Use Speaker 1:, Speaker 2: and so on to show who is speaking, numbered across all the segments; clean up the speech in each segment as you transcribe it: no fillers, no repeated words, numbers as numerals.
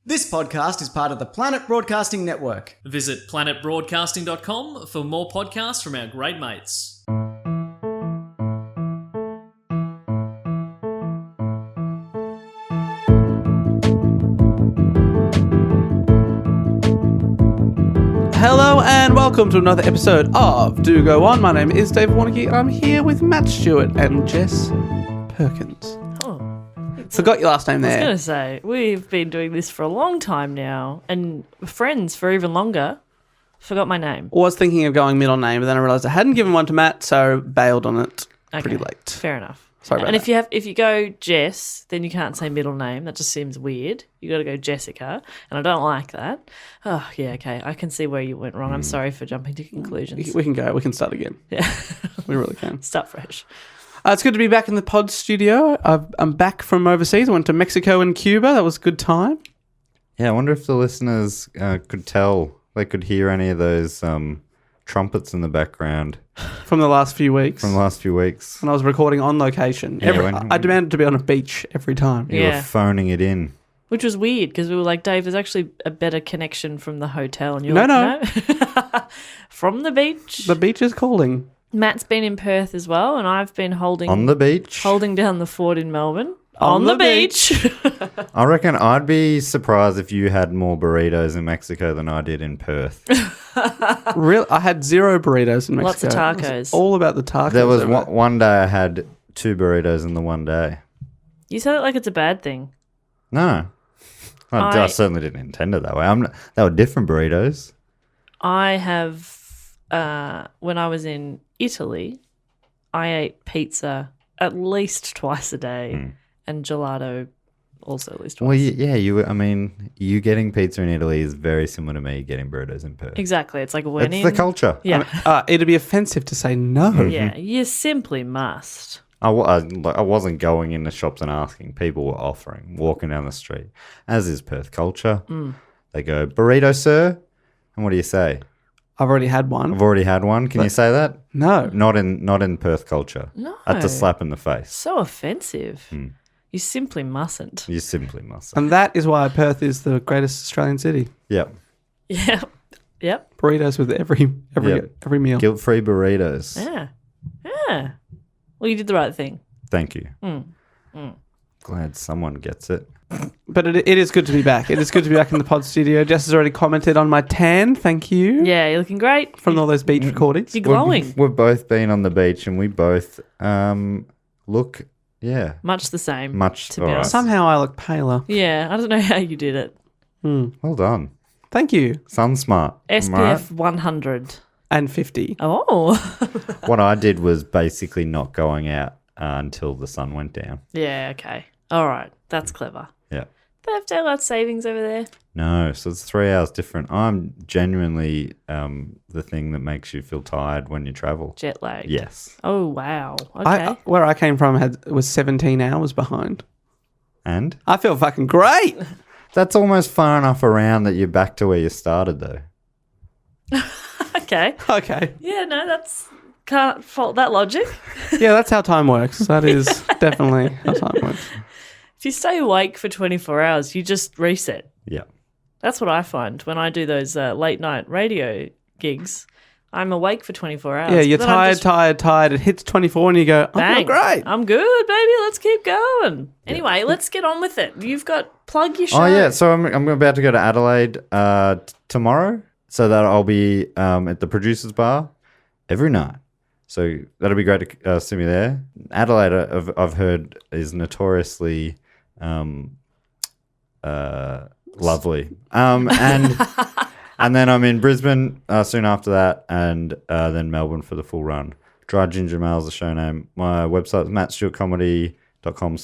Speaker 1: This podcast is part of the Planet Broadcasting Network.
Speaker 2: Visit planetbroadcasting.com for more podcasts from our great mates.
Speaker 3: Hello and welcome to another episode of Do Go On. My name is Dave Warnicky and I'm here with Matt Stewart and Jess Perkins. Forgot your last name there.
Speaker 4: I was going to say, we've been doing this for a long time now and friends for even longer. Forgot my name.
Speaker 3: Was thinking of going middle name, but then I realised I hadn't given one to Matt, so bailed on it pretty late.
Speaker 4: Fair enough.
Speaker 3: Sorry about
Speaker 4: and
Speaker 3: that.
Speaker 4: if you go Jess, then you can't say middle name. That just seems weird. You got to go Jessica, and I don't like that. Oh, yeah, okay. I can see where you went wrong. I'm sorry for jumping to conclusions.
Speaker 3: We can go. We can start again.
Speaker 4: Yeah.
Speaker 3: We really can.
Speaker 4: Start fresh.
Speaker 3: It's good to be back in the pod studio. I'm back from overseas. I went to Mexico and Cuba. That was a good time.
Speaker 5: Yeah, I wonder if the listeners could tell, they could hear any of those trumpets in the background.
Speaker 3: From the last few weeks.
Speaker 5: From the last few weeks.
Speaker 3: When I was recording on location.
Speaker 5: Yeah,
Speaker 3: I demanded to be on a beach every time.
Speaker 5: You were phoning it in.
Speaker 4: Which was weird because we were like, Dave, there's actually a better connection from the hotel. And you're
Speaker 3: No.
Speaker 4: no. From the beach.
Speaker 3: The beach is calling.
Speaker 4: Matt's been in Perth as well, and I've been
Speaker 5: On the beach.
Speaker 4: holding down the fort in Melbourne. On the beach.
Speaker 5: I reckon I'd be surprised if you had more burritos in Mexico than I did in Perth.
Speaker 3: I had 0 burritos in Mexico.
Speaker 4: Lots of tacos.
Speaker 3: It was all about the tacos.
Speaker 5: There was one day I had 2 burritos in the one day.
Speaker 4: You said it like it's a bad thing.
Speaker 5: No. I certainly didn't intend it that way. They were different burritos.
Speaker 4: I have, when I was in Italy, I ate pizza at least twice a day and gelato also at least twice.
Speaker 5: Well, you getting pizza in Italy is very similar to me getting burritos in Perth.
Speaker 4: Exactly. It's like a wedding.
Speaker 5: It's the culture.
Speaker 4: Yeah.
Speaker 3: It'd be offensive to say no.
Speaker 4: Yeah, you simply must.
Speaker 5: I wasn't going in the shops and asking. People were offering, walking down the street, as is Perth culture. They go, burrito, sir? And what do you say?
Speaker 3: I've already had one.
Speaker 5: I've already had one. Can you say that?
Speaker 3: No.
Speaker 5: Not in Perth culture.
Speaker 4: No.
Speaker 5: That's a slap in the face.
Speaker 4: So offensive. You simply mustn't.
Speaker 5: You simply must.
Speaker 3: And that is why Perth is the greatest Australian city.
Speaker 5: Yep.
Speaker 4: Yep.
Speaker 3: Burritos with every meal.
Speaker 5: Guilt-free burritos.
Speaker 4: Yeah. Well, you did the right thing.
Speaker 5: Thank you. Glad someone gets it.
Speaker 3: But it is good to be back. It is good to be back in the pod studio. Jess has already commented on my tan. Thank you.
Speaker 4: Yeah, you're looking great.
Speaker 3: From all those beach recordings.
Speaker 4: You're glowing.
Speaker 5: We've both been on the beach and we both look,
Speaker 4: Much the same.
Speaker 5: to
Speaker 4: be honest.
Speaker 3: Somehow I look paler.
Speaker 4: Yeah, I don't know how you did it.
Speaker 5: Well done.
Speaker 3: Thank you.
Speaker 5: Sun smart.
Speaker 4: SPF 100.
Speaker 3: And 50.
Speaker 4: Oh.
Speaker 5: What I did was basically not going out until the sun went down.
Speaker 4: Yeah, okay. All right. That's clever.
Speaker 5: Yeah.
Speaker 4: They have daylight savings over there.
Speaker 5: No, so it's 3 hours different. I'm genuinely the thing that makes you feel tired when you travel.
Speaker 4: Jet lag.
Speaker 5: Yes.
Speaker 4: Oh, wow. Okay.
Speaker 3: Where I came from was 17 hours behind.
Speaker 5: And?
Speaker 3: I feel fucking great.
Speaker 5: That's almost far enough around that you're back to where you started, though.
Speaker 4: Okay.
Speaker 3: Okay.
Speaker 4: Yeah, no, can't fault that logic.
Speaker 3: Yeah, that's how time works. That is definitely how time works.
Speaker 4: If you stay awake for 24 hours, you just reset.
Speaker 5: Yeah.
Speaker 4: That's what I find when I do those late night radio gigs. I'm awake for 24 hours.
Speaker 3: Yeah, you're
Speaker 4: but then I'm
Speaker 3: tired. It hits 24 and you go, oh,
Speaker 4: bang,
Speaker 3: great.
Speaker 4: I'm good, baby. Let's keep going. Anyway, let's get on with it. You've got plug your show.
Speaker 5: Oh, yeah. So I'm about to go to Adelaide tomorrow. So that I'll be at the Producers Bar every night. So that'll be great to see me there. Adelaide, I've heard, is notoriously lovely. And then I'm in Brisbane soon after that, and then Melbourne for the full run. Dry Ginger Mail is the show name. My website is mattstewartcomedy.com/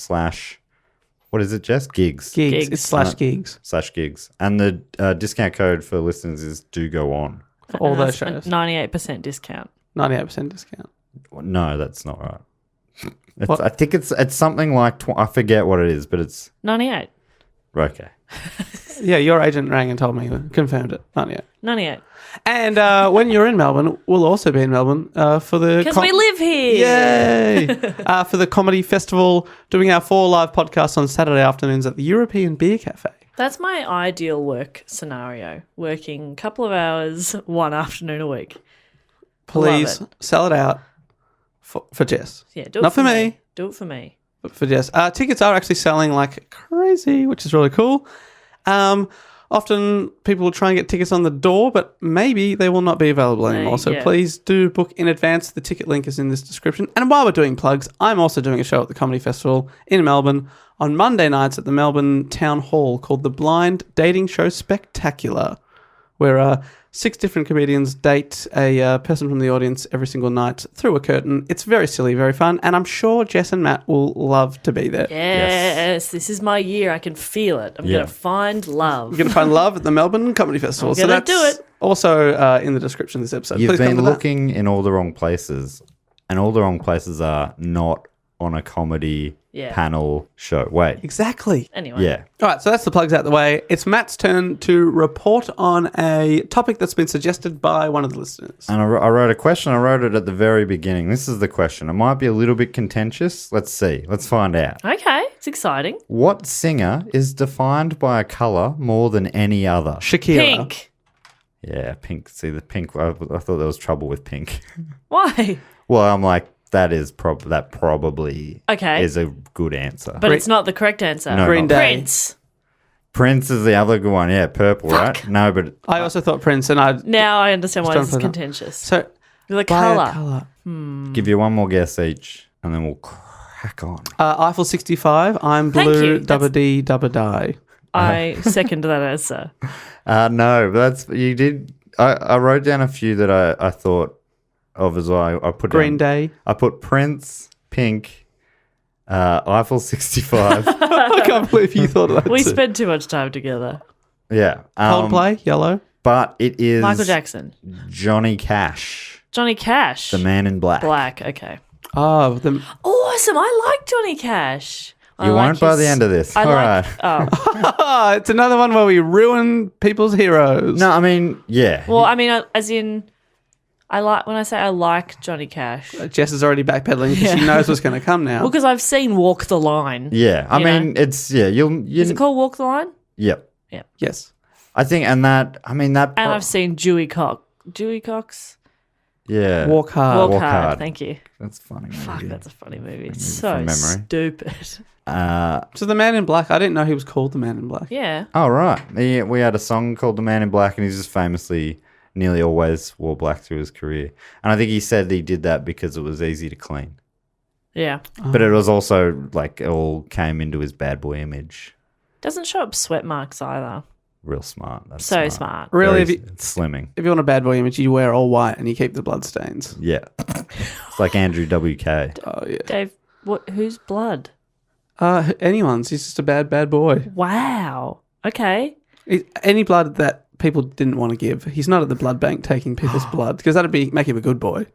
Speaker 5: what is it, Jess? Gigs.
Speaker 3: Gigs. It's /gigs.
Speaker 5: /gigs. And the discount code for listeners is Do Go On.
Speaker 3: For all those shows.
Speaker 4: 98% discount.
Speaker 3: 98% discount.
Speaker 5: No, that's not right. I think it's something like, I forget what it is, but it's...
Speaker 4: 98.
Speaker 5: Okay.
Speaker 3: Yeah, your agent rang and told me, confirmed it.
Speaker 4: 98.
Speaker 3: And when you're in Melbourne, we'll also be in Melbourne for the...
Speaker 4: Because we live here.
Speaker 3: Yay! For the comedy festival, doing our 4 live podcasts on Saturday afternoons at the European Beer Cafe.
Speaker 4: That's my ideal work scenario. Working a couple of hours, one afternoon a week.
Speaker 3: Please
Speaker 4: Love
Speaker 3: sell it out for Jess.
Speaker 4: Yeah, do it
Speaker 3: Not for me.
Speaker 4: Do it for me.
Speaker 3: But for Jess. Tickets are actually selling like crazy, which is really cool. Often people will try and get tickets on the door, but maybe they will not be available anymore. So
Speaker 4: yeah.
Speaker 3: please do book in advance. The ticket link is in this description. And while we're doing plugs, I'm also doing a show at the Comedy Festival in Melbourne on Monday nights at the Melbourne Town Hall called The Blind Dating Show Spectacular, where 6 different comedians date a person from the audience every single night through a curtain. It's very silly, very fun, and I'm sure Jess and Matt will love to be there.
Speaker 4: Yes, this is my year. I can feel it. I'm going to find love.
Speaker 3: You're going to find love at the Melbourne Comedy Festival.
Speaker 4: I'm gonna do it.
Speaker 3: Also in the description of this episode.
Speaker 5: You've
Speaker 3: Please come
Speaker 5: been
Speaker 3: to that.
Speaker 5: looking in all the wrong places, and all the wrong places are not on a comedy panel show. Wait.
Speaker 3: Exactly.
Speaker 4: Anyway.
Speaker 5: Yeah.
Speaker 3: All right, so that's the plugs out the way. It's Matt's turn to report on a topic that's been suggested by one of the listeners.
Speaker 5: And I wrote a question. I wrote it at the very beginning. This is the question. It might be a little bit contentious. Let's see. Let's find out.
Speaker 4: Okay, it's exciting.
Speaker 5: What singer is defined by a colour more than any other?
Speaker 3: Shakira.
Speaker 4: Pink.
Speaker 5: Yeah, pink. See, the pink. I thought there was trouble with pink.
Speaker 4: Why?
Speaker 5: Well, I'm like, that probably
Speaker 4: Okay.
Speaker 5: is a good answer.
Speaker 4: But it's not the correct answer.
Speaker 5: No,
Speaker 3: Green
Speaker 5: not
Speaker 3: Day.
Speaker 4: Prince.
Speaker 5: Prince is the other good one. Yeah, purple, right? No, but
Speaker 3: I also thought Prince, and I
Speaker 4: Now I understand why
Speaker 3: Just
Speaker 4: this is
Speaker 3: don't put that.
Speaker 4: contentious.
Speaker 3: so
Speaker 4: The
Speaker 3: by a
Speaker 4: colour.
Speaker 3: colour.
Speaker 5: give you one more guess each, and then we'll crack on.
Speaker 3: Eiffel 65. I'm
Speaker 4: Thank
Speaker 3: blue.
Speaker 4: you.
Speaker 3: Dabba dee dabba die.
Speaker 4: I second that answer.
Speaker 5: No, but you did. I wrote down a few that I thought of as well. I put
Speaker 3: Green
Speaker 5: down,
Speaker 3: Day.
Speaker 5: I put Prince, Pink, Eiffel 65.
Speaker 3: I can't believe you thought of that.
Speaker 4: We
Speaker 3: too.
Speaker 4: spend too much time together.
Speaker 5: Yeah,
Speaker 3: Coldplay. Yellow.
Speaker 5: but it is
Speaker 4: Michael Jackson.
Speaker 5: Johnny Cash,
Speaker 4: Johnny Cash.
Speaker 5: the Man in Black.
Speaker 4: Black. Okay.
Speaker 3: Oh, the
Speaker 4: Awesome. I like Johnny Cash. I
Speaker 5: You
Speaker 4: like
Speaker 5: won't by
Speaker 4: his-
Speaker 5: the end of this.
Speaker 4: I
Speaker 5: All
Speaker 4: like,
Speaker 5: right.
Speaker 4: Oh.
Speaker 3: it's another one where we ruin people's heroes.
Speaker 5: No, I mean, yeah.
Speaker 4: Well, I mean, as in, I like when I say I like Johnny Cash.
Speaker 3: Jess is already backpedaling because she knows what's going to come now.
Speaker 4: Well, because I've seen Walk the Line.
Speaker 5: Yeah, I
Speaker 4: You
Speaker 5: mean,
Speaker 4: know?
Speaker 5: it's you.
Speaker 4: Is it called Walk the Line?
Speaker 5: Yep.
Speaker 3: Yes.
Speaker 5: I think, and that. I mean, that.
Speaker 4: And I've seen Dewey Cox.
Speaker 5: Yeah.
Speaker 3: Walk hard.
Speaker 4: Walk
Speaker 5: Walk
Speaker 4: hard.
Speaker 5: Hard.
Speaker 4: Thank you.
Speaker 5: That's funny.
Speaker 4: Fuck,
Speaker 5: movie.
Speaker 4: that's a funny movie. It's
Speaker 5: from
Speaker 4: so
Speaker 5: memory.
Speaker 4: stupid.
Speaker 3: So the Man in Black. I didn't know he was called the Man in Black.
Speaker 4: Yeah.
Speaker 5: Oh right. We had a song called "The Man in Black," and he's just famously nearly always wore black through his career. And I think he said he did that because it was easy to clean.
Speaker 4: Yeah.
Speaker 5: But it was also like it all came into his bad boy image.
Speaker 4: Doesn't show up sweat marks either.
Speaker 5: Real smart. That's
Speaker 4: So smart.
Speaker 3: Really,
Speaker 5: Very-
Speaker 3: if you,
Speaker 5: it's slimming.
Speaker 3: if you want a bad boy image, you wear all white and you keep the blood stains.
Speaker 5: Yeah. It's like Andrew WK.
Speaker 3: Oh yeah.
Speaker 4: Dave, whose blood?
Speaker 3: Anyone's. He's just a bad boy.
Speaker 4: Wow. Okay.
Speaker 3: Any blood that people didn't want to give. He's not at the blood bank taking people's blood because that'd make him a good boy.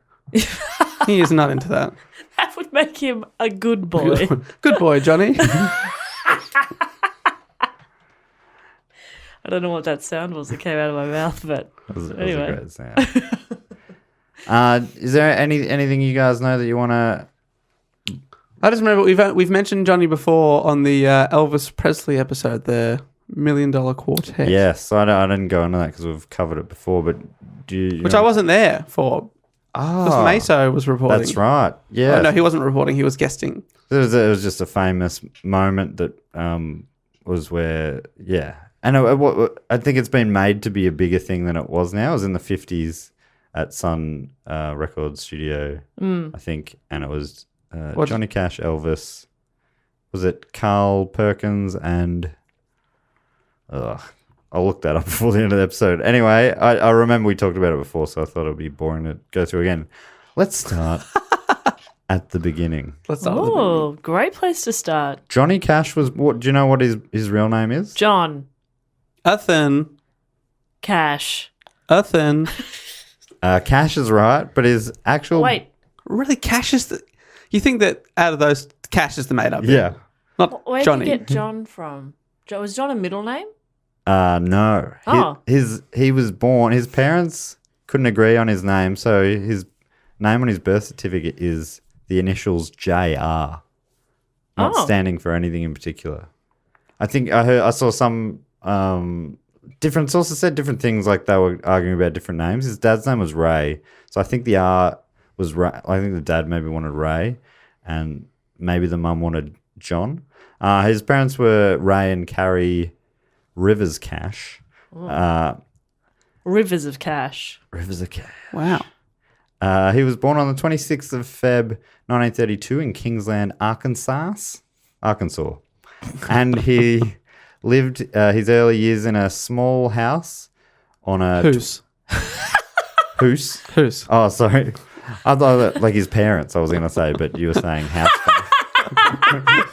Speaker 3: He is not into that.
Speaker 4: That would make him a good boy.
Speaker 3: Good boy, Johnny.
Speaker 4: I don't know what that sound was that came out of my mouth, but
Speaker 5: That was
Speaker 4: Anyway.
Speaker 5: a great sound. Is there anything you guys know that you want to?
Speaker 3: I just remember we've mentioned Johnny before on the Elvis Presley episode, the $1 Million Quartet.
Speaker 5: Yes, I didn't go into that because we've covered it before. But
Speaker 3: Which I wasn't there for. Because
Speaker 5: Oh,
Speaker 3: Meso was reporting.
Speaker 5: that's right. Yeah.
Speaker 3: Oh, no, he wasn't reporting. He was guesting.
Speaker 5: It was just a famous moment that was where, yeah. And I think it's been made to be a bigger thing than it was now. It was in the 50s at Sun Record Studio, I think. And it was Johnny Cash, Elvis. Was it Carl Perkins and... I'll look that up before the end of the episode. Anyway, I remember we talked about it before, so I thought it would be boring to go through again. Let's start at the beginning.
Speaker 3: Let's start with the
Speaker 4: oh, great place to start.
Speaker 5: Johnny Cash was what? Do you know what his real name is?
Speaker 4: John
Speaker 3: Earthen.
Speaker 4: Cash.
Speaker 5: Cash is right, but his actual
Speaker 4: Wait,
Speaker 3: Really, Cash is the... You think that out of those, Cash is the made-up name?
Speaker 5: yeah.
Speaker 3: Not
Speaker 4: where
Speaker 3: Johnny.
Speaker 4: did you get John from? Was John a middle name?
Speaker 5: No.
Speaker 4: Oh.
Speaker 5: He was born. His parents couldn't agree on his name, so his name on his birth certificate is the initials JR, not
Speaker 4: Oh.
Speaker 5: standing for anything in particular. I think I saw some different sources said different things, like they were arguing about different names. His dad's name was Ray, so I think the R was Ray. I think the dad maybe wanted Ray, and maybe the mum wanted John. His parents were Ray and Carrie Rivers Cash.
Speaker 4: Rivers of cash.
Speaker 5: Rivers of Cash.
Speaker 3: Wow.
Speaker 5: He was born on the 26th of Feb 1932 in Kingsland, Arkansas. And he lived his early years in a small house on a...
Speaker 3: Whose?
Speaker 5: Whose?
Speaker 3: Whose?
Speaker 5: Oh, sorry. I thought that, like his parents, I was going to say, but you were saying house.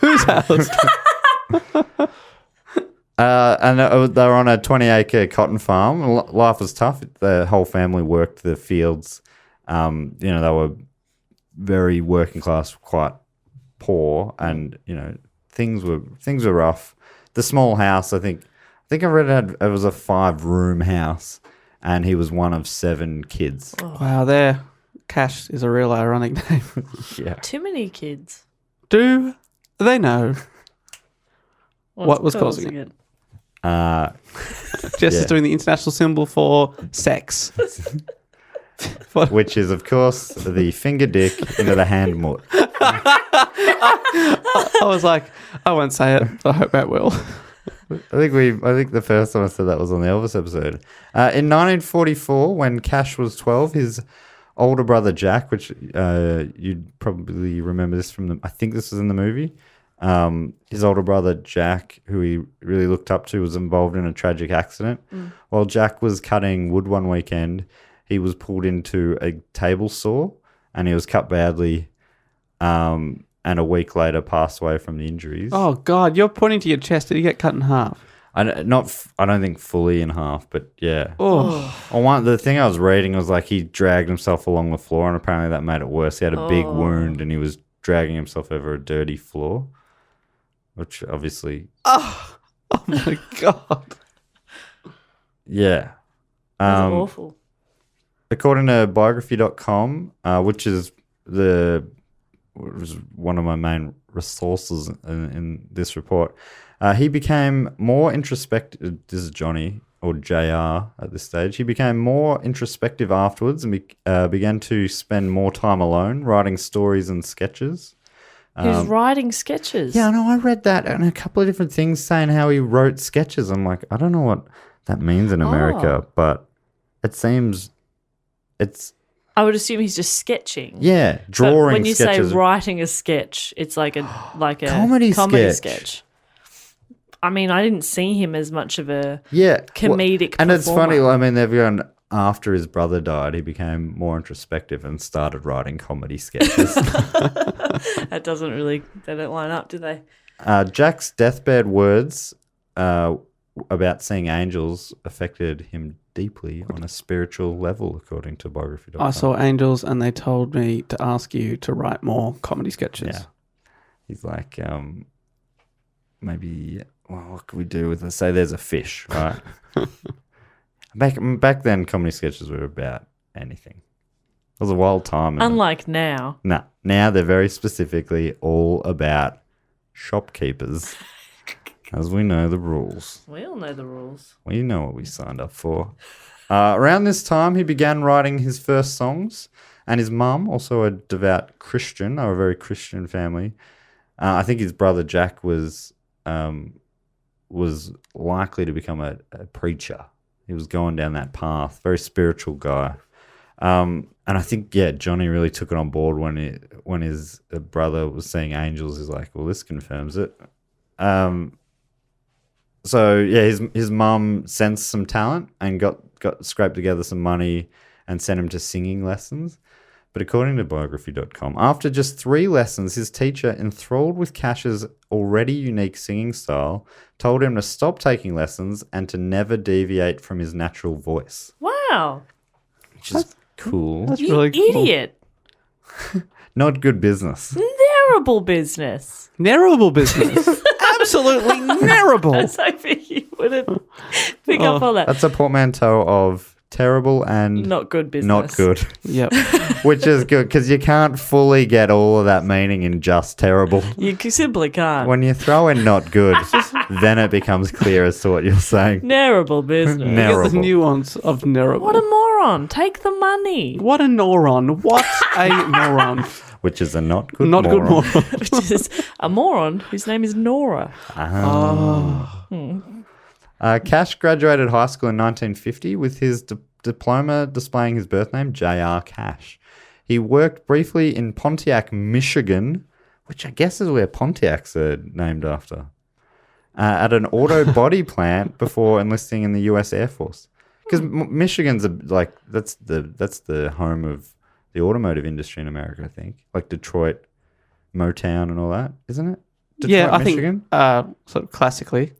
Speaker 3: Whose house?
Speaker 5: And they were on a 20-acre cotton farm. Life was tough. The whole family worked the fields. They were very working class, quite poor, and things were rough. The small house, I think I read it was a 5-room house, and he was one of 7 kids.
Speaker 4: Oh.
Speaker 3: Wow, there. Cash is a real ironic name.
Speaker 5: Yeah.
Speaker 4: Too many kids.
Speaker 3: Do they know
Speaker 4: What's
Speaker 3: what was causing it? Jess is doing the international symbol for sex.
Speaker 5: Which is, of course, the finger dick into the hand mutt.
Speaker 3: I was like, I won't say it, but I hope I will.
Speaker 5: I think the first time I said that was on the Elvis episode. In 1944, when Cash was 12, his older brother Jack, which you'd probably remember this from I think this was in the movie. His older brother Jack, who he really looked up to, was involved in a tragic accident. While Jack was cutting wood one weekend, he was pulled into a table saw and he was cut badly, and a week later passed away from the injuries.
Speaker 3: Oh, God, you're pointing to your chest. Did he get cut in half?
Speaker 5: I don't think fully in half, but yeah.
Speaker 3: Oh.
Speaker 5: The thing I was reading was like he dragged himself along the floor, and apparently that made it worse. He had a big wound and he was dragging himself over a dirty floor, which obviously...
Speaker 3: Oh my God.
Speaker 5: Yeah.
Speaker 4: That's awful.
Speaker 5: According to biography.com, which was one of my main resources in this report, he became more introspective. This is Johnny, or JR at this stage. He became more introspective afterwards and began to spend more time alone, writing stories and sketches.
Speaker 4: He was writing sketches.
Speaker 5: Yeah, I know. I read that and a couple of different things saying how he wrote sketches. I'm like, I don't know what that means in America, but it seems...
Speaker 4: I would assume he's just sketching.
Speaker 5: Yeah, drawing
Speaker 4: but when you
Speaker 5: sketches.
Speaker 4: say writing a sketch, it's like a
Speaker 5: comedy
Speaker 4: sketch. I mean, I didn't see him as much of a comedic
Speaker 5: and
Speaker 4: performer.
Speaker 5: It's funny, I mean, everyone, after his brother died, he became more introspective and started writing comedy sketches.
Speaker 4: They don't line up, do they?
Speaker 5: Jack's deathbed words about seeing angels affected him deeply on a spiritual level, according to biography.com.
Speaker 3: I saw angels and they told me to ask you to write more comedy sketches.
Speaker 5: Yeah. He's like, maybe, what could we do with, let's say there's a fish, right? Back then, comedy sketches were about anything. It was a wild time.
Speaker 4: Unlike now.
Speaker 5: No, now they're very specifically all about shopkeepers. As we know the rules.
Speaker 4: We all know the rules.
Speaker 5: We know what we signed up for. Around this time, he began writing his first songs, and his mum, also a devout Christian, they were a very Christian family. I think his brother Jack was likely to become a preacher. He was going down that path, very spiritual guy. And I think, Johnny really took it on board when his brother was seeing angels. He's like, well, this confirms it. So his mum sensed some talent and got scraped together some money and sent him to singing lessons. But according to biography.com, after just 3 lessons, his teacher, enthralled with Cash's already unique singing style, told him to stop taking lessons and to never deviate from his natural voice.
Speaker 4: Wow.
Speaker 5: Which is cool.
Speaker 3: That's
Speaker 4: You
Speaker 3: really cool.
Speaker 4: idiot.
Speaker 5: Not good business.
Speaker 4: Terrible business.
Speaker 3: Narrowable business. Absolutely narrowable.
Speaker 4: I was hoping you wouldn't pick up on that.
Speaker 5: That's a portmanteau of terrible and
Speaker 4: Not good business.
Speaker 5: not good,
Speaker 3: Yep.
Speaker 5: which is good because you can't fully get all of that meaning in just terrible.
Speaker 4: You simply can't.
Speaker 5: When you throw in not good, then it becomes clear as to what you're saying.
Speaker 4: Terrible business.
Speaker 3: Get the
Speaker 5: Terrible.
Speaker 3: nuance of terrible.
Speaker 4: What a moron. Take the money.
Speaker 3: What a neuron. What a neuron.
Speaker 5: Which is a not good
Speaker 3: Not
Speaker 5: moron.
Speaker 3: good moron.
Speaker 4: Which is a moron whose name is Nora.
Speaker 5: Cash graduated high school in 1950 with his diploma displaying his birth name, J.R. Cash. He worked briefly in Pontiac, Michigan, which I guess is where Pontiacs are named after, at an auto body plant before enlisting in the U.S. Air Force. Because Michigan's that's the home of the automotive industry in America, I think. Like Detroit, Motown and all that, isn't it? Detroit,
Speaker 3: I
Speaker 5: Michigan?
Speaker 3: think sort of classically.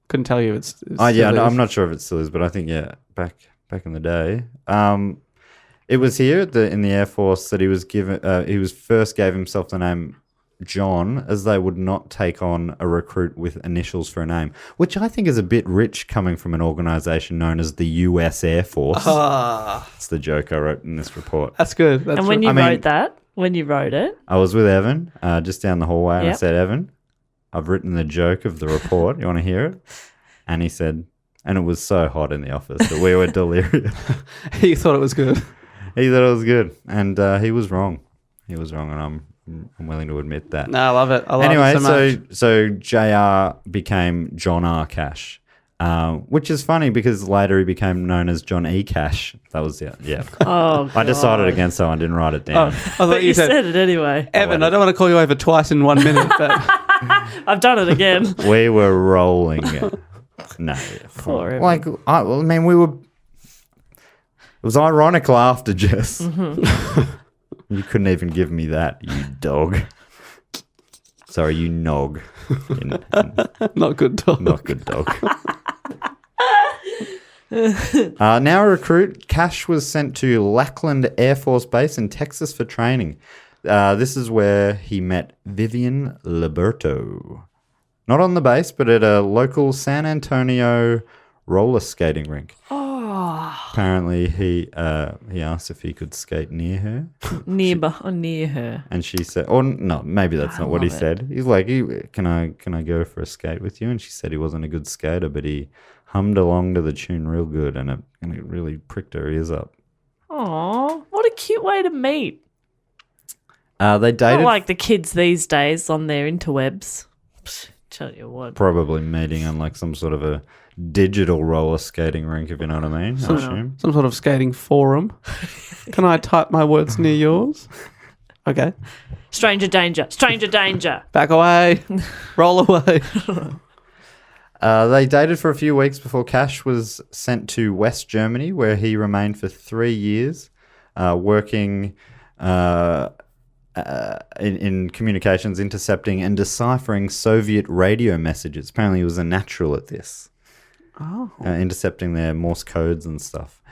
Speaker 3: Couldn't tell you. It's
Speaker 5: Oh yeah,
Speaker 3: still
Speaker 5: no,
Speaker 3: is.
Speaker 5: I'm not sure if it still is, but I think back in the day, it was here in the Air Force that he was given. First gave himself the name John, as they would not take on a recruit with initials for a name, which I think is a bit rich coming from an organisation known as the U.S. Air Force. That's the joke I wrote in this report.
Speaker 3: That's good. That's
Speaker 4: And when
Speaker 3: right.
Speaker 4: you
Speaker 5: I mean-
Speaker 4: wrote it,
Speaker 5: I was with Evan just down the hallway, and I
Speaker 4: Yep.
Speaker 5: said, Evan, I've written the joke of the report. You want to hear it? And he said, and it was so hot in the office that we were delirious.
Speaker 3: You thought it was good.
Speaker 5: He thought it was good, and he was wrong. He was wrong, and I'm willing to admit that.
Speaker 3: No, I love it. I love
Speaker 5: Anyway,
Speaker 3: it so much.
Speaker 5: so JR became John R. Cash, which is funny because later he became known as John E. Cash. That was it. Yeah.
Speaker 4: oh,
Speaker 5: I decided
Speaker 4: God.
Speaker 5: against that one. Didn't write it
Speaker 3: Oh,
Speaker 5: down.
Speaker 3: I thought
Speaker 4: But you said it anyway.
Speaker 3: Evan, I don't want to call you over twice in 1 minute, but
Speaker 4: I've done it again.
Speaker 5: We were rolling. No,
Speaker 4: Poor Evan.
Speaker 5: like I mean, we were. It was ironic laughter, Jess. You couldn't even give me that, you dog. Sorry, you nog.
Speaker 3: not good dog.
Speaker 5: Not good dog. Now a recruit, Cash was sent to Lackland Air Force Base in Texas for training. This is where he met Vivian Liberto. Not on the base, but at a local San Antonio roller skating rink. Apparently, he asked if he could skate near her,
Speaker 4: Near her.
Speaker 5: and she said, "Oh no, maybe that's not what he
Speaker 4: love it.
Speaker 5: said." He's like, "Can I go for a skate with you?" And she said he wasn't a good skater, but he hummed along to the tune real good, and it really pricked her ears up.
Speaker 4: Aw, what a cute way to meet.
Speaker 5: They dated,
Speaker 4: Not like the kids these days on their interwebs. Psh, tell you what.
Speaker 5: probably meeting on like some sort of a digital roller skating rink, if you know what I mean. I assume.
Speaker 3: Some sort of skating forum. Can I type my words near yours? Okay.
Speaker 4: Stranger danger. Stranger danger.
Speaker 3: Back away. Roll away.
Speaker 5: They dated for a few weeks before Cash was sent to West Germany, where he remained for 3 years, working in communications, intercepting and deciphering Soviet radio messages. Apparently, he was a natural at this, intercepting their Morse codes and stuff.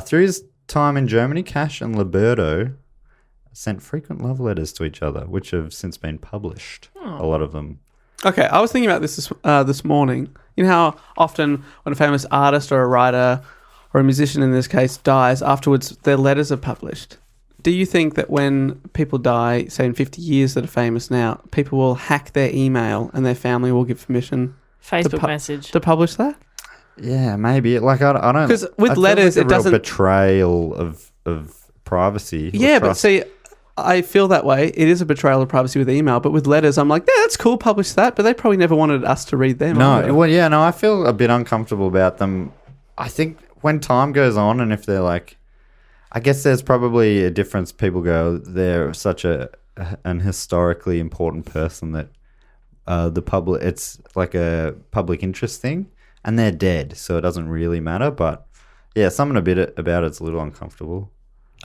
Speaker 5: Through his time in Germany, Cash and Liberto sent frequent love letters to each other, which have since been published. A lot of them.
Speaker 3: Okay, I was thinking about this morning. You know how often when a famous artist or a writer or a musician in this case dies, afterwards their letters are published. Do you think that when people die, say in 50 years that are famous now, people will hack their email and their family will give permission
Speaker 4: Facebook message.
Speaker 3: to publish that?
Speaker 5: Yeah, maybe. Like I don't.
Speaker 3: 'Cause with
Speaker 5: I feel
Speaker 3: letters,
Speaker 5: like
Speaker 3: it
Speaker 5: a real
Speaker 3: doesn't-
Speaker 5: betrayal of privacy. or
Speaker 3: Yeah, but
Speaker 5: trust.
Speaker 3: see, I feel that way. It is a betrayal of privacy with email, but with letters, I'm like, yeah, that's cool, publish that. But they probably never wanted us to read them.
Speaker 5: No,
Speaker 3: either.
Speaker 5: well, yeah, no, I feel a bit uncomfortable about them. I think when time goes on, and if they're like, I guess there's probably a difference. People go, they're such an historically important person that the public, it's like a public interest thing, and they're dead, so it doesn't really matter. But yeah, something about it's a little uncomfortable.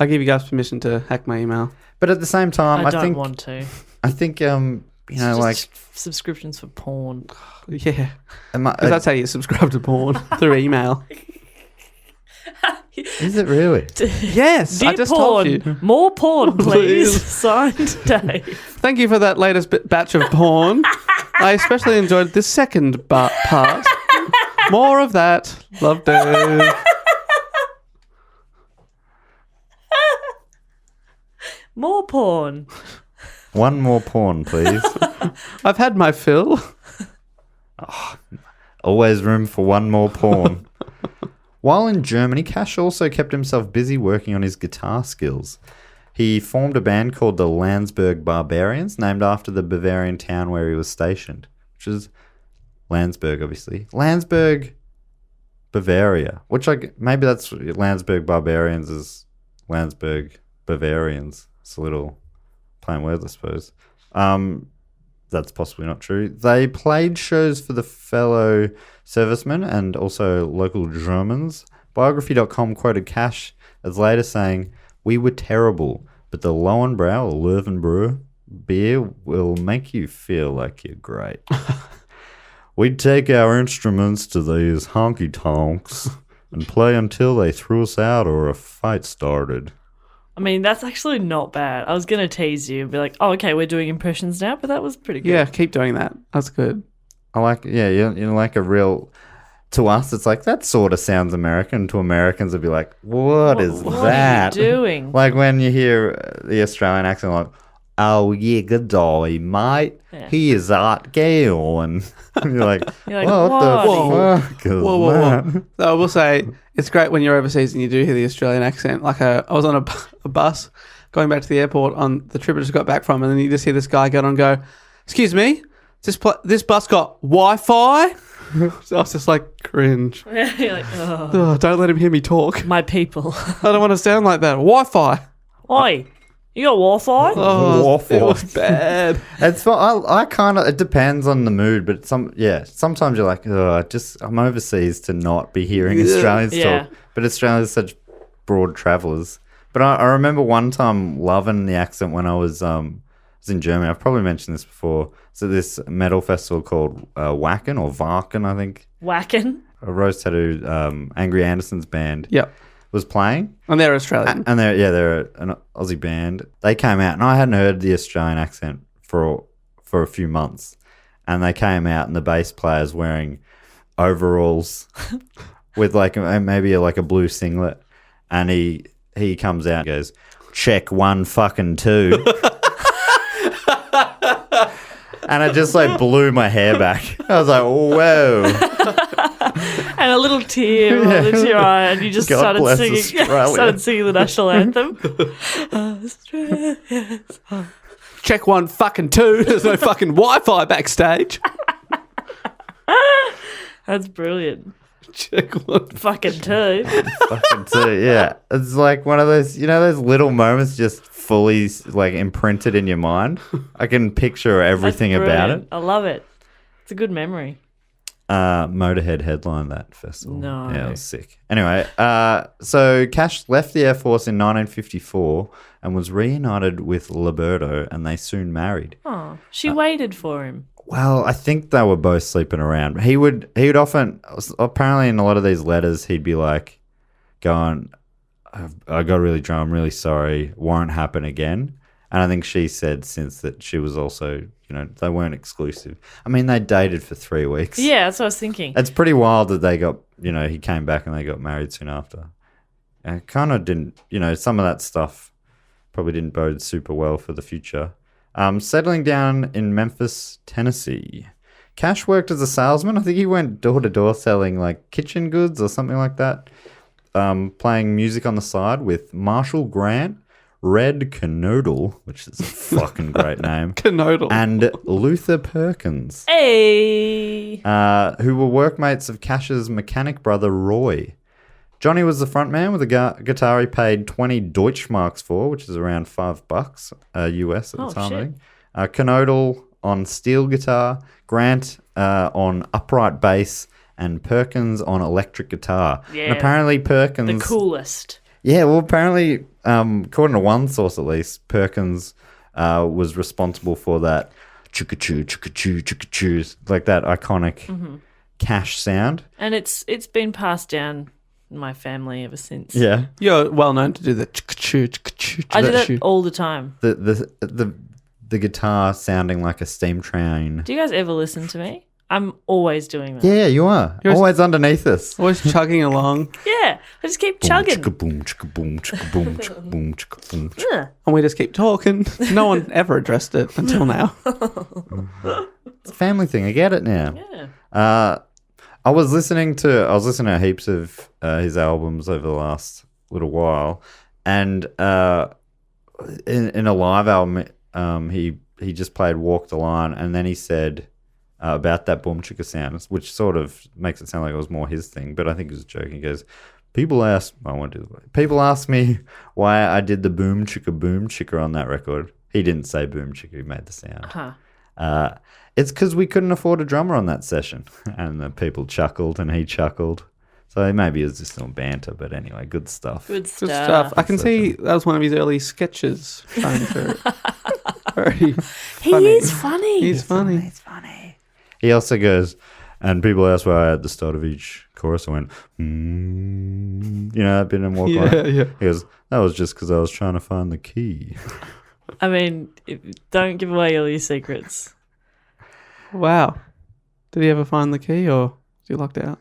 Speaker 3: I'll give you guys permission to hack my email.
Speaker 5: But at the same time,
Speaker 4: I
Speaker 5: I
Speaker 4: don't
Speaker 5: think
Speaker 4: want to.
Speaker 5: I think you know,
Speaker 4: Just
Speaker 5: like
Speaker 4: subscriptions for porn.
Speaker 3: Yeah,
Speaker 5: am I-
Speaker 3: 'cause that's how you subscribe to porn, through email.
Speaker 5: is it really?
Speaker 3: Yes,
Speaker 4: Dear
Speaker 3: I just
Speaker 4: porn,
Speaker 3: told you.
Speaker 4: more porn, please.
Speaker 3: Please.
Speaker 4: Signed, Dave.
Speaker 3: Thank you for that latest batch of porn. I especially enjoyed the second part. More of that. Love Dave.
Speaker 4: More porn.
Speaker 5: One more porn, please.
Speaker 3: I've had my fill.
Speaker 5: Always room for one more porn. While in Germany, Cash also kept himself busy working on his guitar skills. He formed a band called the Landsberg Barbarians, named after the Bavarian town where he was stationed, which is Landsberg, obviously. Landsberg, Bavaria, which maybe that's Landsberg Barbarians is Landsberg Bavarians. It's a little plain words, I suppose. That's possibly not true. They played shows for the fellow servicemen and also local Germans. Biography.com quoted Cash as later saying, "We were terrible, but the Lowenbrau or Löwenbräu beer will make you feel like you're great." We'd take our instruments to these honky-tonks and play until they threw us out or a fight started.
Speaker 4: I mean, that's actually not bad. I was going to tease you and be like, oh, okay, we're doing impressions now, but that was pretty good.
Speaker 3: Yeah, keep doing that. That's good.
Speaker 5: I like, you're like a real... To us, it's like, that sort of sounds American. To Americans, it'd be like, what is that?
Speaker 4: What are you doing?
Speaker 5: Like when you hear the Australian accent, like, oh, yeah, good day, mate.
Speaker 4: Yeah.
Speaker 5: Here's that girl. And you're like,
Speaker 4: You're like,
Speaker 5: what the fuck is that?
Speaker 3: Whoa. So I will say, it's great when you're overseas and you do hear the Australian accent. Like I was on a bus going back to the airport on the trip I just got back from, and then you just hear this guy get on and go, "Excuse me, this bus got Wi-Fi?" So I was just like, cringe.
Speaker 4: You're like, oh,
Speaker 3: Oh, don't let him hear me talk.
Speaker 4: my people.
Speaker 3: I don't want to sound like that. Wi-Fi.
Speaker 4: Oi, you got Wi-Fi?
Speaker 3: Oh,
Speaker 5: Wi-Fi.
Speaker 3: it was bad.
Speaker 5: It's fun. I kind of, it depends on the mood, but sometimes you're like, oh, I'm overseas to not be hearing Australians
Speaker 4: Yeah.
Speaker 5: talk. But Australians are such broad travellers. But I remember one time loving the accent when I was in Germany. I've probably mentioned this before. So this metal festival called Wacken or Wacken, I think.
Speaker 4: Whacking?
Speaker 5: A Rose Tattoo, Angry Anderson's band
Speaker 3: Yep.
Speaker 5: was playing.
Speaker 3: And they're Australian.
Speaker 5: And they're an Aussie band. They came out, and I hadn't heard the Australian accent for a few months. And they came out, and the bass player's wearing overalls with like maybe like a blue singlet, and he comes out and goes, "Check 1 fucking 2." And it just like blew my hair back. I was like, whoa.
Speaker 4: And a little tear rolled into your eye, and you just
Speaker 5: God
Speaker 4: started
Speaker 5: bless
Speaker 4: singing.
Speaker 5: Australia.
Speaker 4: Started singing the national anthem. Australia.
Speaker 3: Check 1 fucking 2. There's no fucking Wi-Fi backstage.
Speaker 4: That's brilliant.
Speaker 3: Check 1.
Speaker 4: Fucking 2.
Speaker 5: Fucking 2, yeah. It's like one of those, those little moments just fully like imprinted in your mind. I can picture everything
Speaker 4: That's
Speaker 5: about
Speaker 4: brilliant.
Speaker 5: it.
Speaker 4: I love it. It's a good memory.
Speaker 5: Motorhead headlined that festival.
Speaker 4: No.
Speaker 5: Yeah, it was sick. Anyway, so Cash left the Air Force in 1954 and was reunited with Liberto, and they soon married.
Speaker 4: Oh, she waited for him.
Speaker 5: Well, I think they were both sleeping around. He would often, apparently in a lot of these letters, he'd be like going, I got really drunk, I'm really sorry, won't happen again. And I think she said since that she was also, they weren't exclusive. I mean, they dated for 3 weeks.
Speaker 4: Yeah, that's what I was thinking.
Speaker 5: It's pretty wild that they got, he came back and they got married soon after. And it kind of didn't, some of that stuff probably didn't bode super well for the future. Settling down in Memphis, Tennessee. Cash worked as a salesman. I think he went door to door selling like kitchen goods or something like that. Playing music on the side with Marshall Grant, Red Canodle, which is a fucking great name,
Speaker 3: Canodle.
Speaker 5: and Luther Perkins,
Speaker 4: Hey.
Speaker 5: who were workmates of Cash's mechanic brother Roy. Johnny was the front man with a guitar he paid 20 Deutschmarks for, which is around $5 US at the time,
Speaker 4: shit.
Speaker 5: I think. Canodle on steel guitar, Grant on upright bass, and Perkins on electric guitar.
Speaker 4: Yeah.
Speaker 5: And apparently Perkins...
Speaker 4: The coolest.
Speaker 5: Yeah, well, apparently, according to one source at least, Perkins was responsible for that choo-ka-choo, choo-ka-choo, choo-ka-choo, like that iconic Cash sound.
Speaker 4: And it's been passed down in my family ever since.
Speaker 5: Yeah.
Speaker 3: You're well known to do the choo choo.
Speaker 4: I do that all the time.
Speaker 5: The guitar sounding like a steam train.
Speaker 4: Do you guys ever listen to me? I'm always doing that.
Speaker 5: Yeah, you are.
Speaker 3: You're
Speaker 5: always underneath us.
Speaker 3: Always chugging along.
Speaker 4: Yeah. I just keep chugging.
Speaker 5: Boom, chicka, boom, chicka, boom, chicka, boom, chicka, boom, chicka.
Speaker 4: Yeah.
Speaker 3: And we just keep talking. No one ever addressed it until now.
Speaker 5: It's a family thing. I get it now.
Speaker 4: Yeah.
Speaker 5: I was listening to heaps of his albums over the last little while, and in a live album, he just played "Walk the Line," and then he said about that boom chicka sound, which sort of makes it sound like it was more his thing, but I think he was joking. He goes, People ask me why I did the boom chicka on that record. He didn't say boom chicka, he made the sound.
Speaker 4: Huh.
Speaker 5: It's because we couldn't afford a drummer on that session. And the people chuckled and he chuckled. So maybe it was just some banter, but anyway, good stuff.
Speaker 4: Good
Speaker 3: Good
Speaker 4: stuff.
Speaker 3: stuff. I can see that was one of his early sketches. Showing through. Very funny.
Speaker 4: He is funny.
Speaker 3: He's funny.
Speaker 5: It's funny. He also goes, and people ask why at the start of each chorus I went, you know, that bit in Walk
Speaker 3: Yeah,
Speaker 5: Line?
Speaker 3: yeah.
Speaker 5: He goes, that was just because I was trying to find the key.
Speaker 4: I mean, don't give away all your secrets.
Speaker 3: Wow. Did he ever find the key or was he locked out?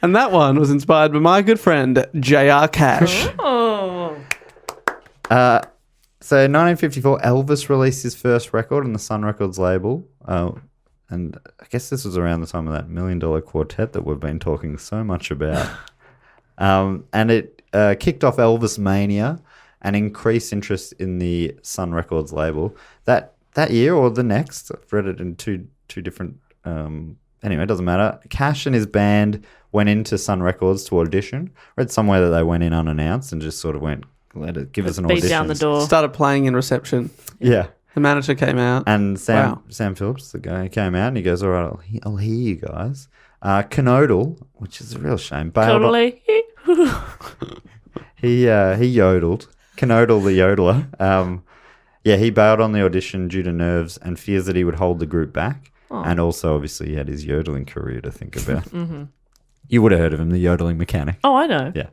Speaker 3: And that one was inspired by my good friend, J.R. Cash.
Speaker 4: Oh.
Speaker 5: So in 1954, Elvis released his first record on the Sun Records label. And I guess this was around the time of that $1 Million Quartet that we've been talking so much about. And it kicked off Elvis mania and increased interest in the Sun Records label. That year or the next, I've read it in two different... anyway, it doesn't matter. Cash and his band went into Sun Records to audition. Read somewhere that they went in unannounced and just sort of went, give us an
Speaker 4: Beat
Speaker 5: audition.
Speaker 4: down the door.
Speaker 3: Started playing in reception.
Speaker 5: Yeah.
Speaker 3: The manager came out.
Speaker 5: And Sam
Speaker 3: Wow.
Speaker 5: Sam Phillips, the guy, came out and he goes, all right, I'll hear you guys. Canodal, which is a real shame. bailed on-
Speaker 4: Totally.
Speaker 5: He yodeled. Canodal the yodeler. He bailed on the audition due to nerves and fears that he would hold the group back.
Speaker 4: Oh.
Speaker 5: And also, obviously, he had his yodeling career to think about. Mm-hmm. You would have heard of him, the yodeling mechanic.
Speaker 4: Oh, I know.
Speaker 5: Yeah.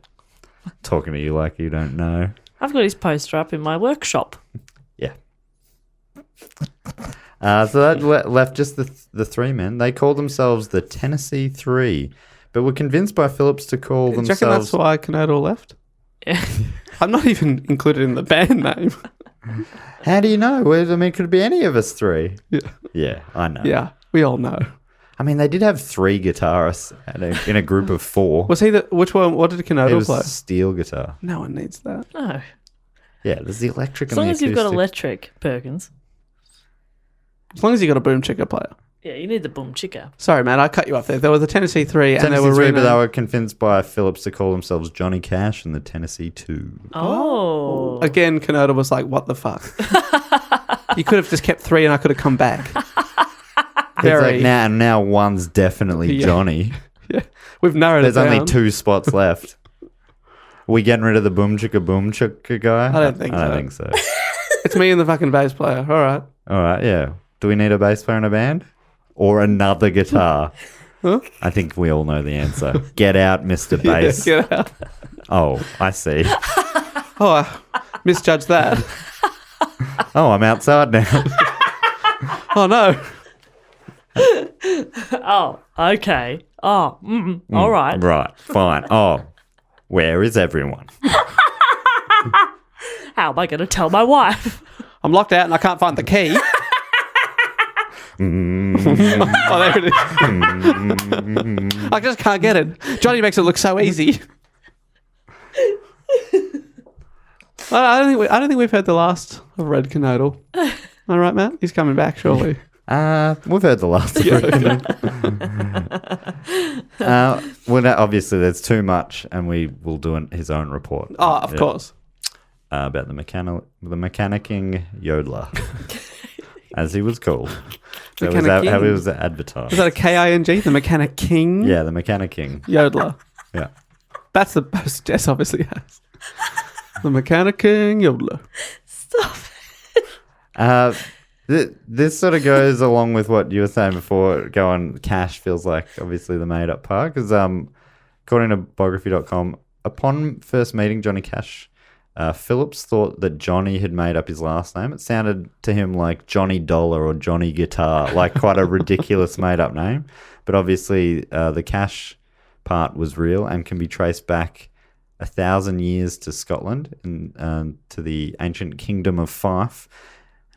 Speaker 5: Talking to you like you don't know.
Speaker 4: I've got his poster up in my workshop.
Speaker 5: Yeah. So that left just the three men. They called themselves the Tennessee Three, but were convinced by Phillips to call
Speaker 3: Do you reckon
Speaker 5: themselves...
Speaker 3: that's why Canodal left?
Speaker 4: Yeah.
Speaker 3: I'm not even included in the band name.
Speaker 5: How do you know? Well, I mean, could it be any of us three?
Speaker 3: Yeah.
Speaker 5: Yeah, I know.
Speaker 3: Yeah, we all know.
Speaker 5: I mean, they did have three guitarists in a group of four.
Speaker 3: Was he which one? What did
Speaker 5: It
Speaker 3: Canodal
Speaker 5: was
Speaker 3: play?
Speaker 5: steel guitar.
Speaker 3: No one needs that.
Speaker 4: No.
Speaker 5: Yeah, there's the electric
Speaker 4: As
Speaker 5: and
Speaker 4: long
Speaker 5: the
Speaker 4: as you've got
Speaker 5: acoustic.
Speaker 4: electric, Perkins.
Speaker 3: As long as you got a boom chicka player.
Speaker 4: Yeah, you need the boom chicka.
Speaker 3: Sorry, man, I cut you off there. There was the Tennessee Three, and
Speaker 5: Tennessee
Speaker 3: they were
Speaker 5: Three, but they
Speaker 3: renamed-
Speaker 5: were convinced by Phillips to call themselves Johnny Cash and the Tennessee Two.
Speaker 4: Oh.
Speaker 3: Again, Canodal was like, "What the fuck? You could have just kept three, and I could have come back."
Speaker 5: It's like now one's definitely
Speaker 3: Yeah.
Speaker 5: Johnny.
Speaker 3: Yeah, we've narrowed
Speaker 5: There's
Speaker 3: it down.
Speaker 5: only two spots left. Are we getting rid of the boom chicka guy?
Speaker 3: I don't think
Speaker 5: I don't
Speaker 3: so.
Speaker 5: think so.
Speaker 3: It's me and the fucking bass player. All right.
Speaker 5: All right, yeah. Do we need a bass player in a band? Or another guitar?
Speaker 3: Huh?
Speaker 5: I think we all know the answer. Get out, Mr. Bass.
Speaker 3: Yeah, get out.
Speaker 5: Oh, I see.
Speaker 3: Oh, I misjudged that.
Speaker 5: Oh, I'm outside now.
Speaker 3: Oh no.
Speaker 4: Oh, okay. Oh, all right.
Speaker 5: Right, fine. Oh, where is everyone?
Speaker 4: How am I going to tell my wife?
Speaker 3: I'm locked out and I can't find the key. Oh, there it is. I just can't get it. Johnny makes it look so easy. I don't think we've heard the last of Red Canodal. All right, Matt? He's coming back, surely.
Speaker 5: We've heard the last of it. Well, obviously, there's too much, and we will do his own report.
Speaker 3: Oh, of course.
Speaker 5: About the mechanicking yodeler, as he was called. That was how he was advertised.
Speaker 3: Is that a K-I-N-G? The Mechanic King?
Speaker 5: Yeah, the mechanicking.
Speaker 3: Yodeler.
Speaker 5: Yeah.
Speaker 3: That's the post Jess obviously has. The Mechanic King Yodeler.
Speaker 4: Stop.
Speaker 5: This sort of goes along with what you were saying before. Going Cash feels like obviously the made up part because according to biography.com, upon first meeting Johnny Cash, Phillips thought that Johnny had made up his last name. It sounded to him like Johnny Dollar or Johnny Guitar, like quite a ridiculous made up name. But obviously the Cash part was real and can be traced back 1,000 years to Scotland and to the ancient kingdom of Fife.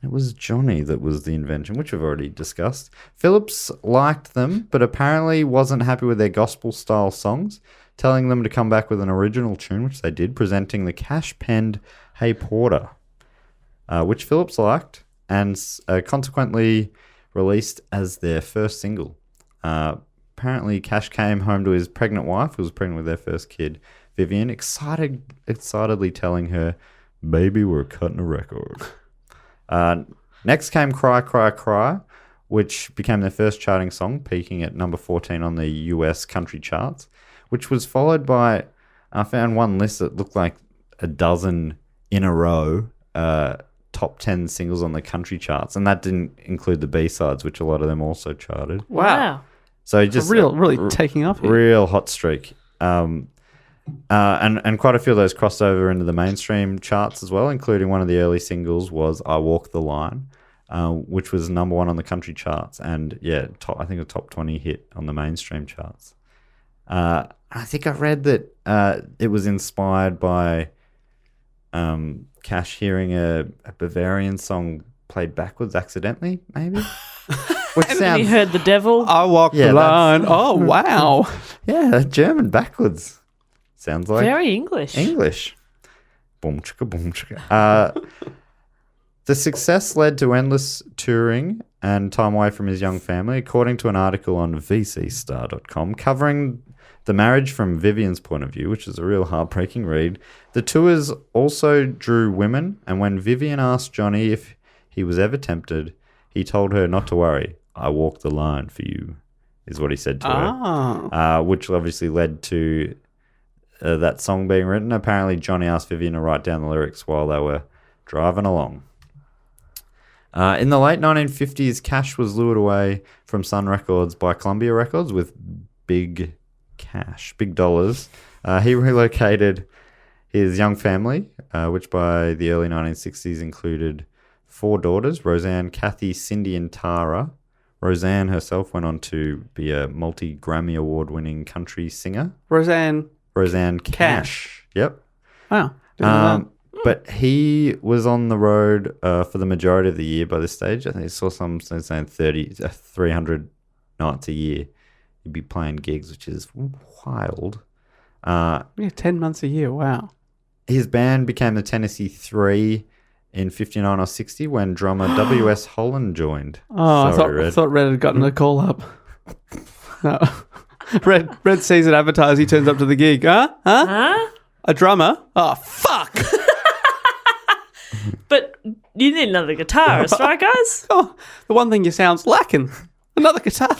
Speaker 5: It was Johnny that was the invention, which we've already discussed. Phillips liked them, but apparently wasn't happy with their gospel-style songs, telling them to come back with an original tune, which they did, presenting the cash-penned Hey Porter, which Phillips liked, and consequently released as their first single. Apparently, Cash came home to his pregnant wife, who was pregnant with their first kid, Vivian, excitedly telling her, "Baby, we're cutting a record." Next came Cry, Cry, Cry, which became their first charting song, peaking at number 14 on the US country charts, which was followed by, I found one list that looked like a dozen in a row, top 10 singles on the country charts, and that didn't include the B-sides, which a lot of them also charted.
Speaker 4: Wow.
Speaker 5: So just
Speaker 3: really taking up here.
Speaker 5: Real hot streak. And quite a few of those crossed over into the mainstream charts as well, including one of the early singles was I Walk the Line, which was number 1 on the country charts, and I think a top 20 hit on the mainstream charts. I think I read that it was inspired by Cash hearing a Bavarian song played backwards accidentally, maybe. Which
Speaker 4: And he heard the devil.
Speaker 3: I walk the line. Oh, wow.
Speaker 5: Yeah, German backwards. Sounds like
Speaker 4: Very English.
Speaker 5: Boom chicka, boom chicka. The success led to endless touring and time away from his young family, according to an article on vcstar.com covering the marriage from Vivian's point of view, which is a real heartbreaking read. The tours also drew women, and when Vivian asked Johnny if he was ever tempted, he told her not to worry. I walk the line for you, is what he said to her, which obviously led to that song being written. Apparently, Johnny asked Vivian to write down the lyrics while they were driving along. In the late 1950s, Cash was lured away from Sun Records by Columbia Records with big cash, big dollars. He relocated his young family, which by the early 1960s included 4 daughters, Roseanne, Kathy, Cindy, and Tara. Roseanne herself went on to be a multi-Grammy award-winning country singer.
Speaker 3: Roseanne
Speaker 5: Cash. Yep.
Speaker 3: Wow. Didn't know that.
Speaker 5: But he was on the road for the majority of the year by this stage. I think I saw some saying 300 nights a year. He'd be playing gigs, which is wild.
Speaker 3: 10 months a year. Wow.
Speaker 5: His band became the Tennessee 3 in 59 or 60 when drummer W.S. Holland joined.
Speaker 3: Oh,
Speaker 5: Sorry,
Speaker 3: I thought Red had gotten a call up. No. Red sees it advertised. He turns up to the gig. Huh? A drummer? Oh, fuck.
Speaker 4: But you need another guitarist, right, guys?
Speaker 3: Oh, the one thing you sound's lacking. Another guitar.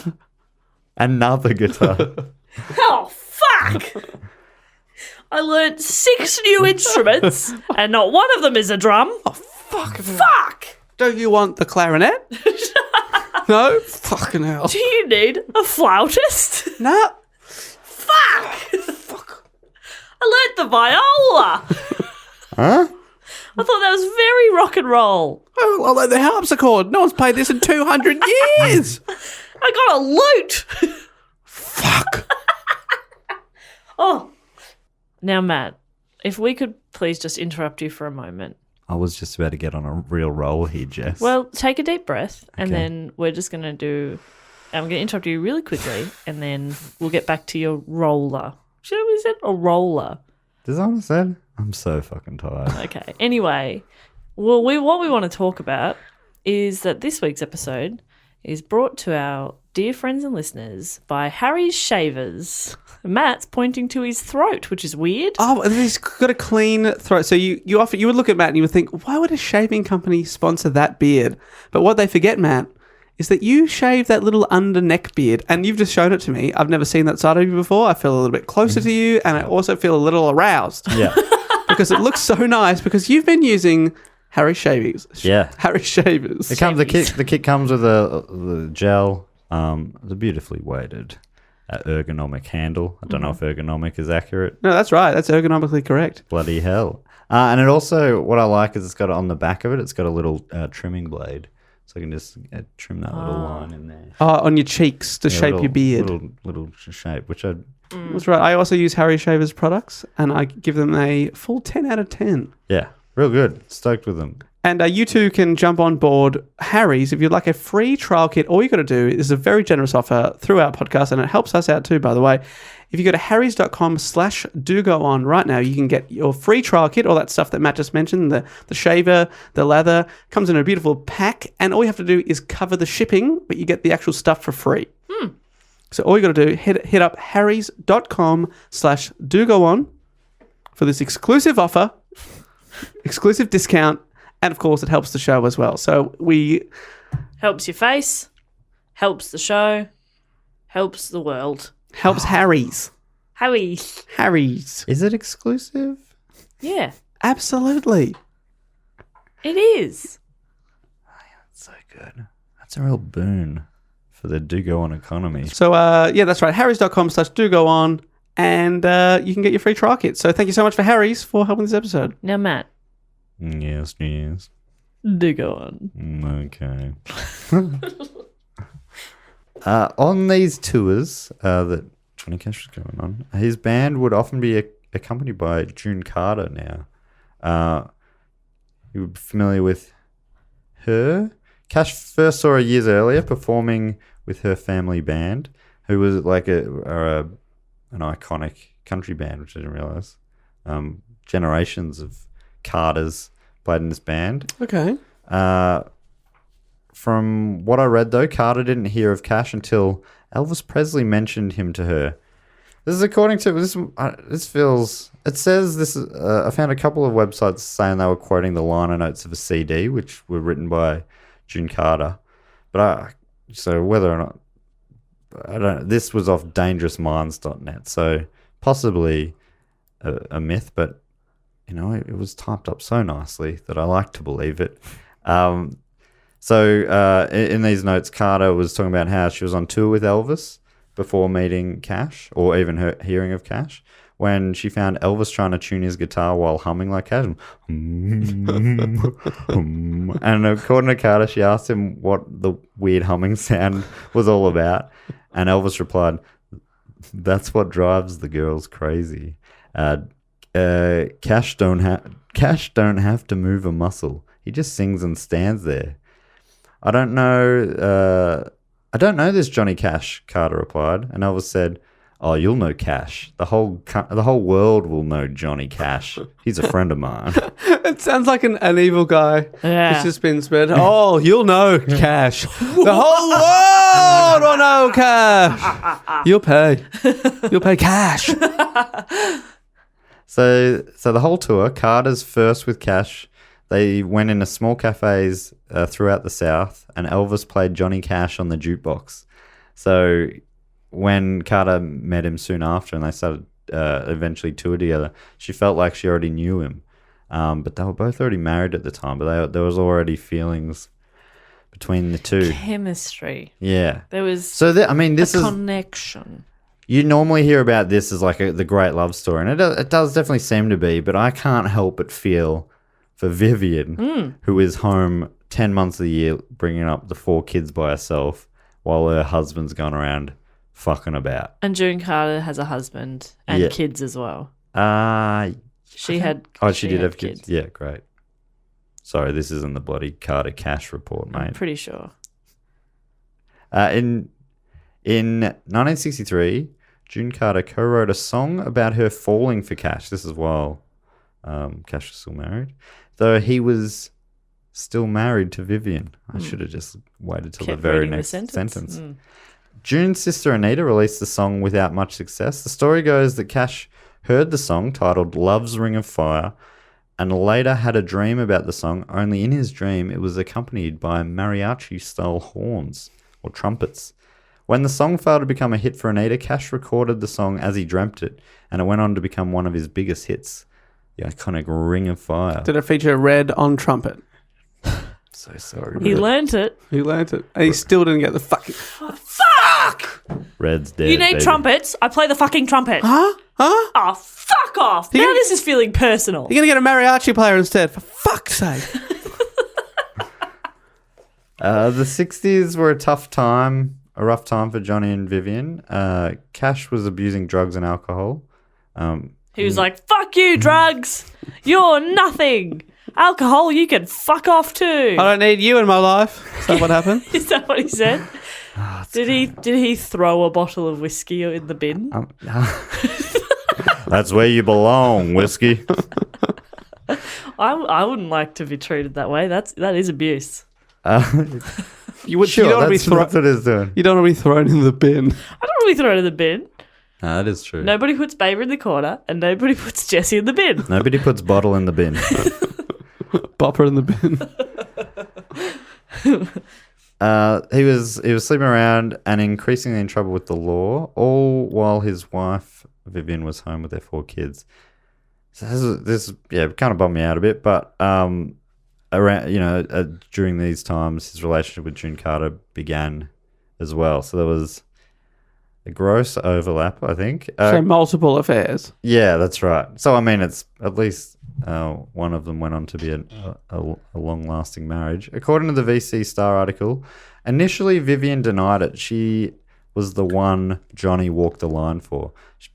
Speaker 5: Another guitar.
Speaker 4: Oh, fuck. I learnt 6 new instruments, and not one of them is a drum.
Speaker 3: Oh, fuck.
Speaker 4: Fuck.
Speaker 3: Do you want the clarinet? No? Fucking hell.
Speaker 4: Do you need a flautist?
Speaker 3: No.
Speaker 4: Fuck. I learnt the viola.
Speaker 5: Huh?
Speaker 4: I thought that was very rock and roll.
Speaker 3: Oh, like the harpsichord. No one's played this in 200 years.
Speaker 4: I got a lute.
Speaker 3: Fuck.
Speaker 4: Oh. Now, Matt, if we could please just interrupt you for a moment.
Speaker 5: I was just about to get on a real roll here, Jess.
Speaker 4: Well, take a deep breath, and
Speaker 5: Okay.
Speaker 4: then we're just going to do... I'm going to interrupt you really quickly, and then we'll get back to your roller. Should we say a roller?
Speaker 5: Is that what I said? I'm so fucking tired.
Speaker 4: Okay. Anyway, well, what we want to talk about is that this week's episode is brought to our dear friends and listeners by Harry's Shavers. Matt's pointing to his throat, which is weird.
Speaker 3: Oh, and he's got a clean throat. So you would look at Matt and you would think, why would a shaving company sponsor that beard? But what they forget, Matt, is that you shave that little under neck beard, and you've just shown it to me. I've never seen that side of you before. I feel a little bit closer to you, and I also feel a little aroused.
Speaker 5: Yeah.
Speaker 3: Because it looks so nice, because you've been using Harry Shavers.
Speaker 5: Yeah.
Speaker 3: Harry Shavers.
Speaker 5: It comes. The kit comes with the gel, the beautifully weighted ergonomic handle. I don't know if ergonomic is accurate.
Speaker 3: No, that's right. That's ergonomically correct.
Speaker 5: Bloody hell. And it also, what I like is it's got on the back of it, it's got a little trimming blade. So I can just trim that little line in there.
Speaker 3: Oh, on your cheeks to shape your beard.
Speaker 5: Little shape, which I...
Speaker 3: That's right. I also use Harry Shavers products, and I give them a full 10 out of 10.
Speaker 5: Yeah, real good. Stoked with them.
Speaker 3: And you too can jump on board Harry's. If you'd like a free trial kit, all you got to do is a very generous offer through our podcast, and it helps us out too, by the way. If you go to harrys.com/do-go-on right now, you can get your free trial kit, all that stuff that Matt just mentioned, the shaver, the lather, comes in a beautiful pack, and all you have to do is cover the shipping, but you get the actual stuff for free. So all you got to do, hit up harrys.com/do-go-on for this exclusive offer, exclusive discount, and of course it helps the show as well. So
Speaker 4: helps your face, helps the show, helps the world.
Speaker 3: Helps Harry's.
Speaker 4: Harry's.
Speaker 5: Is it exclusive?
Speaker 4: Yeah,
Speaker 3: Absolutely.
Speaker 4: it is.
Speaker 5: That's so good. That's a real boon for the do-go-on economy.
Speaker 3: So yeah, that's right. harrys.com/do-go-on, and you can get your free trial kit. So thank you so much for Harry's for helping this episode.
Speaker 4: Now, Matt,
Speaker 5: Yes.
Speaker 4: do go on.
Speaker 5: Okay. On these tours that Johnny Cash was going on, his band would often be accompanied by June Carter now. You would be familiar with her? Cash first saw her years earlier performing with her family band, who was like an iconic country band, which I didn't realize. Generations of Carters played in this band.
Speaker 3: Okay.
Speaker 5: From what I read, though, Carter didn't hear of Cash until Elvis Presley mentioned him to her. This is according to this. This feels. It says this. I found a couple of websites saying they were quoting the liner notes of a CD, which were written by June Carter. But so whether or not I don't. This was off dangerousminds.net, so possibly a myth, but you know it was typed up so nicely that I like to believe it. So in these notes, Carter was talking about how she was on tour with Elvis before meeting Cash, or even her hearing of Cash, when she found Elvis trying to tune his guitar while humming like Cash. And according to Carter, she asked him what the weird humming sound was all about, and Elvis replied, "That's what drives the girls crazy. Cash don't have to move a muscle. He just sings and stands there." I don't know this Johnny Cash, Carter replied. And Elvis said, "Oh, you'll know Cash. The whole world will know Johnny Cash. He's a friend of mine."
Speaker 3: It sounds like an evil guy.
Speaker 4: Yeah.
Speaker 3: It's just been spread. Oh, you'll know Cash. The whole world will know Cash. You'll pay. You'll pay Cash.
Speaker 5: So the whole tour, Carter's first with Cash, they went into small cafes throughout the South, and Elvis played Johnny Cash on the jukebox. So when Carter met him soon after and they started eventually toured together, she felt like she already knew him. But they were both already married at the time, but there was already feelings between the two.
Speaker 4: Chemistry.
Speaker 5: Yeah.
Speaker 4: There was
Speaker 5: this is
Speaker 4: connection.
Speaker 5: You normally hear about this as like the great love story, and it does definitely seem to be, but I can't help but feel for Vivian, who is home 10 months of the year bringing up the 4 kids by herself while her husband's gone around fucking about.
Speaker 4: And June Carter has a husband and kids as well. She did have kids.
Speaker 5: Yeah, great. Sorry, this isn't the bloody Carter Cash report, mate.
Speaker 4: I'm pretty sure.
Speaker 5: In 1963, June Carter co-wrote a song about her falling for Cash. This is while Cash was still married, though he was still married to Vivian. I should have just waited till the very next sentence. June's sister Anita released the song without much success. The story goes that Cash heard the song titled Love's Ring of Fire and later had a dream about the song, only in his dream it was accompanied by mariachi-style horns or trumpets. When the song failed to become a hit for Anita, Cash recorded the song as he dreamt it, and it went on to become one of his biggest hits, the iconic Ring of Fire.
Speaker 3: Did it feature Red on trumpet?
Speaker 5: So sorry.
Speaker 4: He learnt it.
Speaker 3: He learnt it. And he still didn't get the fucking...
Speaker 4: Fuck!
Speaker 5: Red's dead.
Speaker 4: You need
Speaker 5: baby.
Speaker 4: trumpets. I play the fucking trumpet.
Speaker 3: Huh?
Speaker 4: Oh, fuck off. Now this is feeling personal.
Speaker 3: You're going to get a mariachi player instead, for fuck's sake.
Speaker 5: The 60s were a rough time for Johnny and Vivian. Cash was abusing drugs and alcohol.
Speaker 4: He was like, fuck you, drugs. You're nothing. Alcohol, you can fuck off too.
Speaker 3: I don't need you in my life. Is that what happened?
Speaker 4: Is that what he said? Did he throw a bottle of whiskey in the bin?
Speaker 5: That's where you belong, whiskey.
Speaker 4: I wouldn't like to be treated that way. That is abuse.
Speaker 3: You don't want to be
Speaker 5: that's what it is doing.
Speaker 3: You don't want to be thrown in the bin.
Speaker 4: I don't really throw it in the bin.
Speaker 5: No, that is true.
Speaker 4: Nobody puts Baby in the corner and nobody puts Jessie in the bin.
Speaker 5: Nobody puts bottle in the bin.
Speaker 3: Bopper in the bin.
Speaker 5: He was sleeping around and increasingly in trouble with the law, all while his wife Vivian was home with their 4 kids. So this kind of bummed me out a bit, but around during these times, his relationship with June Carter began as well. So there was a gross overlap, I think.
Speaker 3: So multiple affairs.
Speaker 5: Yeah, that's right. So I mean, it's at least one of them went on to be a long-lasting marriage. According to the VC Star article, initially Vivian denied it. She was the one Johnny walked the line for.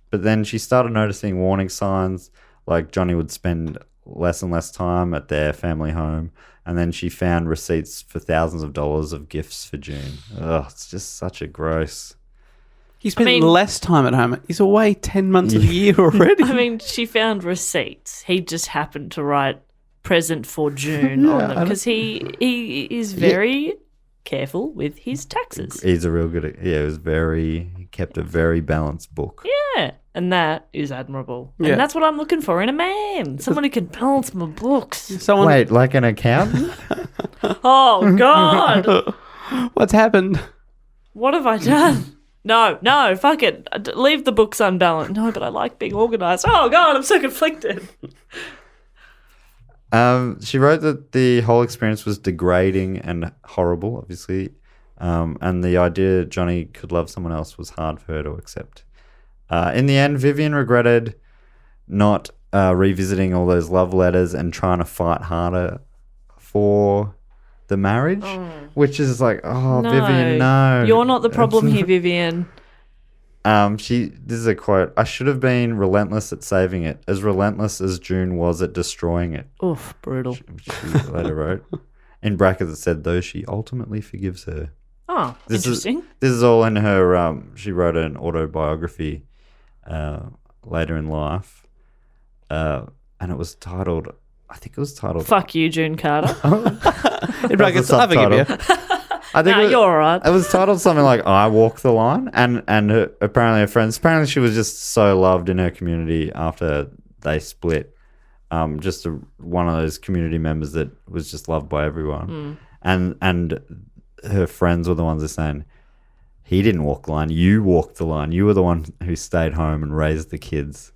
Speaker 5: But then she started noticing warning signs, like Johnny would spend less and less time at their family home. And then she found receipts for thousands of dollars of gifts for June. Ugh, it's just such a gross...
Speaker 3: He spent less time at home. He's away 10 months of the year already.
Speaker 4: I mean, she found receipts. He just happened to write present for June on them because he is very careful with his taxes.
Speaker 5: He's a real good... Yeah, he kept a very balanced book.
Speaker 4: Yeah, and that is admirable.
Speaker 3: Yeah.
Speaker 4: And that's what I'm looking for in a man. Someone who can balance my books.
Speaker 5: Wait, like an accountant?
Speaker 4: Oh, God.
Speaker 3: What's happened?
Speaker 4: What have I done? No, fuck it. Leave the books unbalanced. No, but I like being organised. Oh, God, I'm so conflicted.
Speaker 5: She wrote that the whole experience was degrading and horrible, obviously, and the idea Johnny could love someone else was hard for her to accept. In the end, Vivian regretted not revisiting all those love letters and trying to fight harder for the marriage, which is like, no, Vivian, no.
Speaker 4: You're not the problem here, Vivian.
Speaker 5: This is a quote. I should have been relentless at saving it, as relentless as June was at destroying it.
Speaker 4: Oof, brutal.
Speaker 5: She later wrote. In brackets it said, though she ultimately forgives her.
Speaker 4: Oh, interesting.
Speaker 5: This is all in her, she wrote an autobiography later in life, and it was titled,
Speaker 4: Fuck You, June Carter.
Speaker 3: In brackets, I forgive you.
Speaker 5: I think
Speaker 4: you're all right.
Speaker 5: It was titled something like "I Walk the Line," and apparently her friends. Apparently, she was just so loved in her community after they split. Just one of those community members that was just loved by everyone. And her friends were the ones that saying, "He didn't walk the line. You walked the line. You were the one who stayed home and raised the kids.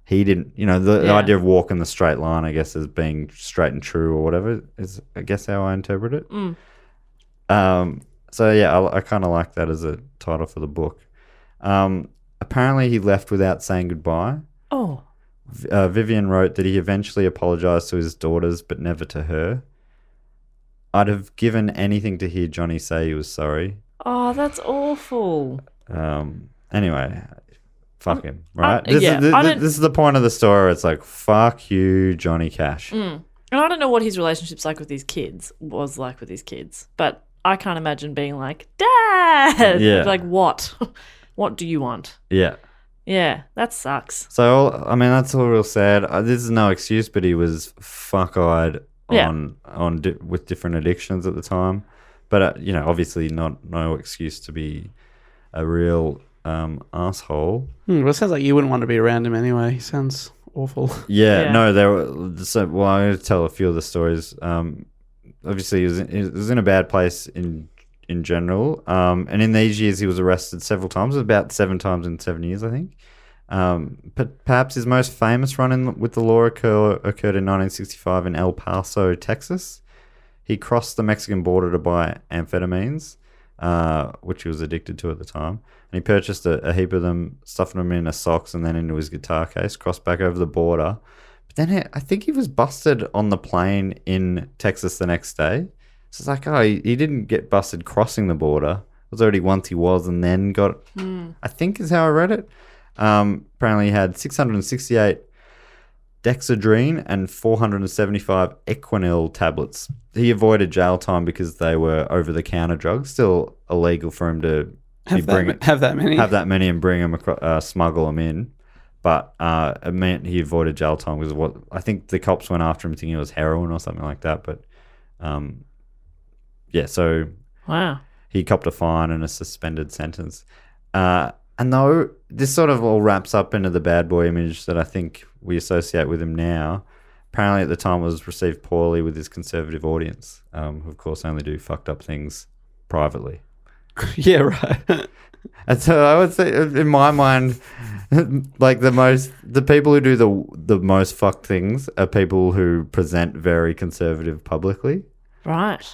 Speaker 5: He didn't." The idea of walking the straight line, I guess, as being straight and true or whatever is, I guess, how I interpret it. So yeah, I kind of like that as a title for the book. Apparently he left without saying goodbye.
Speaker 4: Oh.
Speaker 5: Vivian wrote that he eventually apologized to his daughters, but never to her. I'd have given anything to hear Johnny say he was sorry.
Speaker 4: Oh, that's awful.
Speaker 5: Anyway, fuck him, right?
Speaker 4: This
Speaker 5: is the point of the story. It's like, fuck you, Johnny Cash.
Speaker 4: And I don't know what his relationship's like with his kids, but I can't imagine being like, Dad!
Speaker 5: Yeah.
Speaker 4: Like, what? What do you want?
Speaker 5: Yeah.
Speaker 4: Yeah, that sucks.
Speaker 5: So, I mean, that's all real sad. This is no excuse, but he was fuck-eyed with different addictions at the time. But, obviously no excuse to be a real asshole.
Speaker 3: Well, it sounds like you wouldn't want to be around him anyway. He sounds awful.
Speaker 5: Yeah. No, there were... I'm going to tell a few of the stories. Obviously, he was in a bad place in general. And in these years, he was arrested several times, about 7 times in 7 years, I think. But perhaps his most famous run-in with the law occurred in 1965 in El Paso, Texas. He crossed the Mexican border to buy amphetamines, which he was addicted to at the time. And he purchased a heap of them, stuffed them in his socks and then into his guitar case, crossed back over the border. But then I think he was busted on the plane in Texas the next day. So it's like, oh, he didn't get busted crossing the border. It was already once he was and then got, I think is how I read it. Apparently he had 668 dexedrine and 475 Equinil tablets. He avoided jail time because they were over-the-counter drugs. Still illegal for him to
Speaker 3: Have that many
Speaker 5: and bring them across, smuggle them in. But it meant he avoided jail time because what I think the cops went after him thinking it was heroin or something like that. But so
Speaker 4: Wow.
Speaker 5: he copped a fine and a suspended sentence. And though this sort of all wraps up into the bad boy image that I think we associate with him now, apparently at the time it was received poorly with his conservative audience, who of course only do fucked up things privately.
Speaker 3: Yeah, right.
Speaker 5: And so I would say, in my mind, like the people who do the most fucked things are people who present very conservative publicly.
Speaker 4: Right.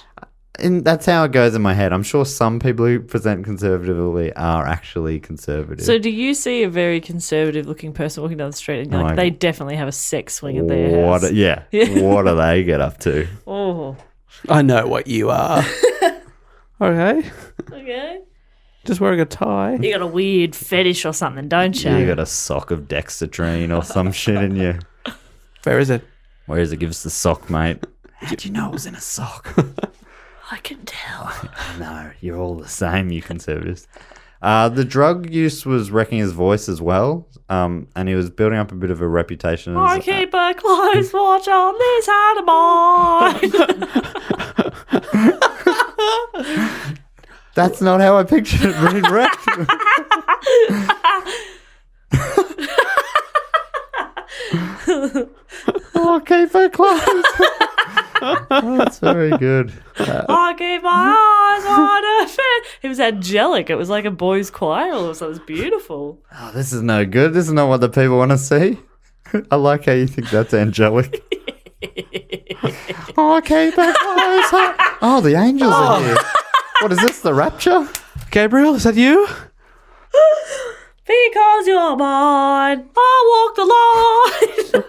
Speaker 5: And that's how it goes in my head. I'm sure some people who present conservatively are actually conservative.
Speaker 4: So do you see a very conservative-looking person walking down the street and you're like, they definitely have a sex swing at their house?
Speaker 5: What do they get up to?
Speaker 4: Oh.
Speaker 3: I know what you are. Okay.
Speaker 4: Okay.
Speaker 3: Just wearing a tie.
Speaker 4: You got a weird fetish or something, don't you?
Speaker 5: You got a sock of dexedrine or some shit in you.
Speaker 3: Where is it?
Speaker 5: Where is it? Give us the sock, mate. How'd you know it was in a sock?
Speaker 4: I can tell.
Speaker 5: No, you're all the same, you conservatives. The drug use was wrecking his voice as well, and he was building up a bit of a reputation.
Speaker 4: I keep a close watch on this hand of mine.
Speaker 5: That's not how I pictured it being wrecked. I'll keep it close. Oh, that's very good.
Speaker 4: I keep my eyes wide open. It was angelic. It was like a boys' choir. It was beautiful.
Speaker 5: Oh, this is no good. This is not what the people want to see. I like how you think that's angelic. Oh, keep it close. Oh, the angels are here. What is this, the rapture?
Speaker 3: Gabriel, is that you?
Speaker 4: Because you're mine, I walk the line.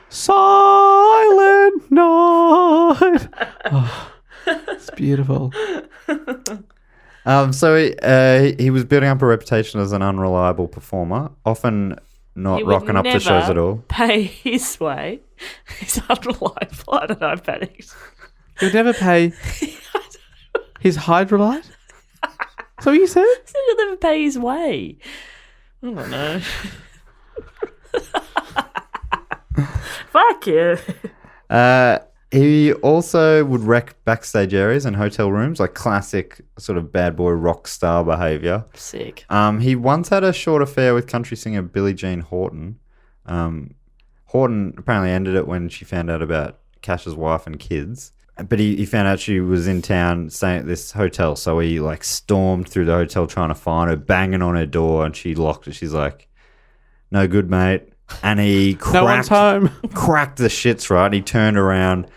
Speaker 3: Silent night. Oh, it's beautiful.
Speaker 5: So he was building up a reputation as an unreliable performer, often not rocking up to shows at all.
Speaker 4: Pay his way. He's unreliable. I don't know, panicked.
Speaker 3: You'll never pay his hydrolyte? Is that what you said?
Speaker 4: He'll never pay his way. I don't know. Fuck you.
Speaker 5: He also would wreck backstage areas and hotel rooms, like classic sort of bad boy rock star behaviour.
Speaker 4: Sick.
Speaker 5: He once had a short affair with country singer Billie Jean Horton. Horton apparently ended it when she found out about Cash's wife and kids. But he found out she was in town staying at this hotel. So he like stormed through the hotel trying to find her, banging on her door, and she locked it. She's like, no good, mate. And he
Speaker 3: No one's home.
Speaker 5: Cracked the shits, right? He turned around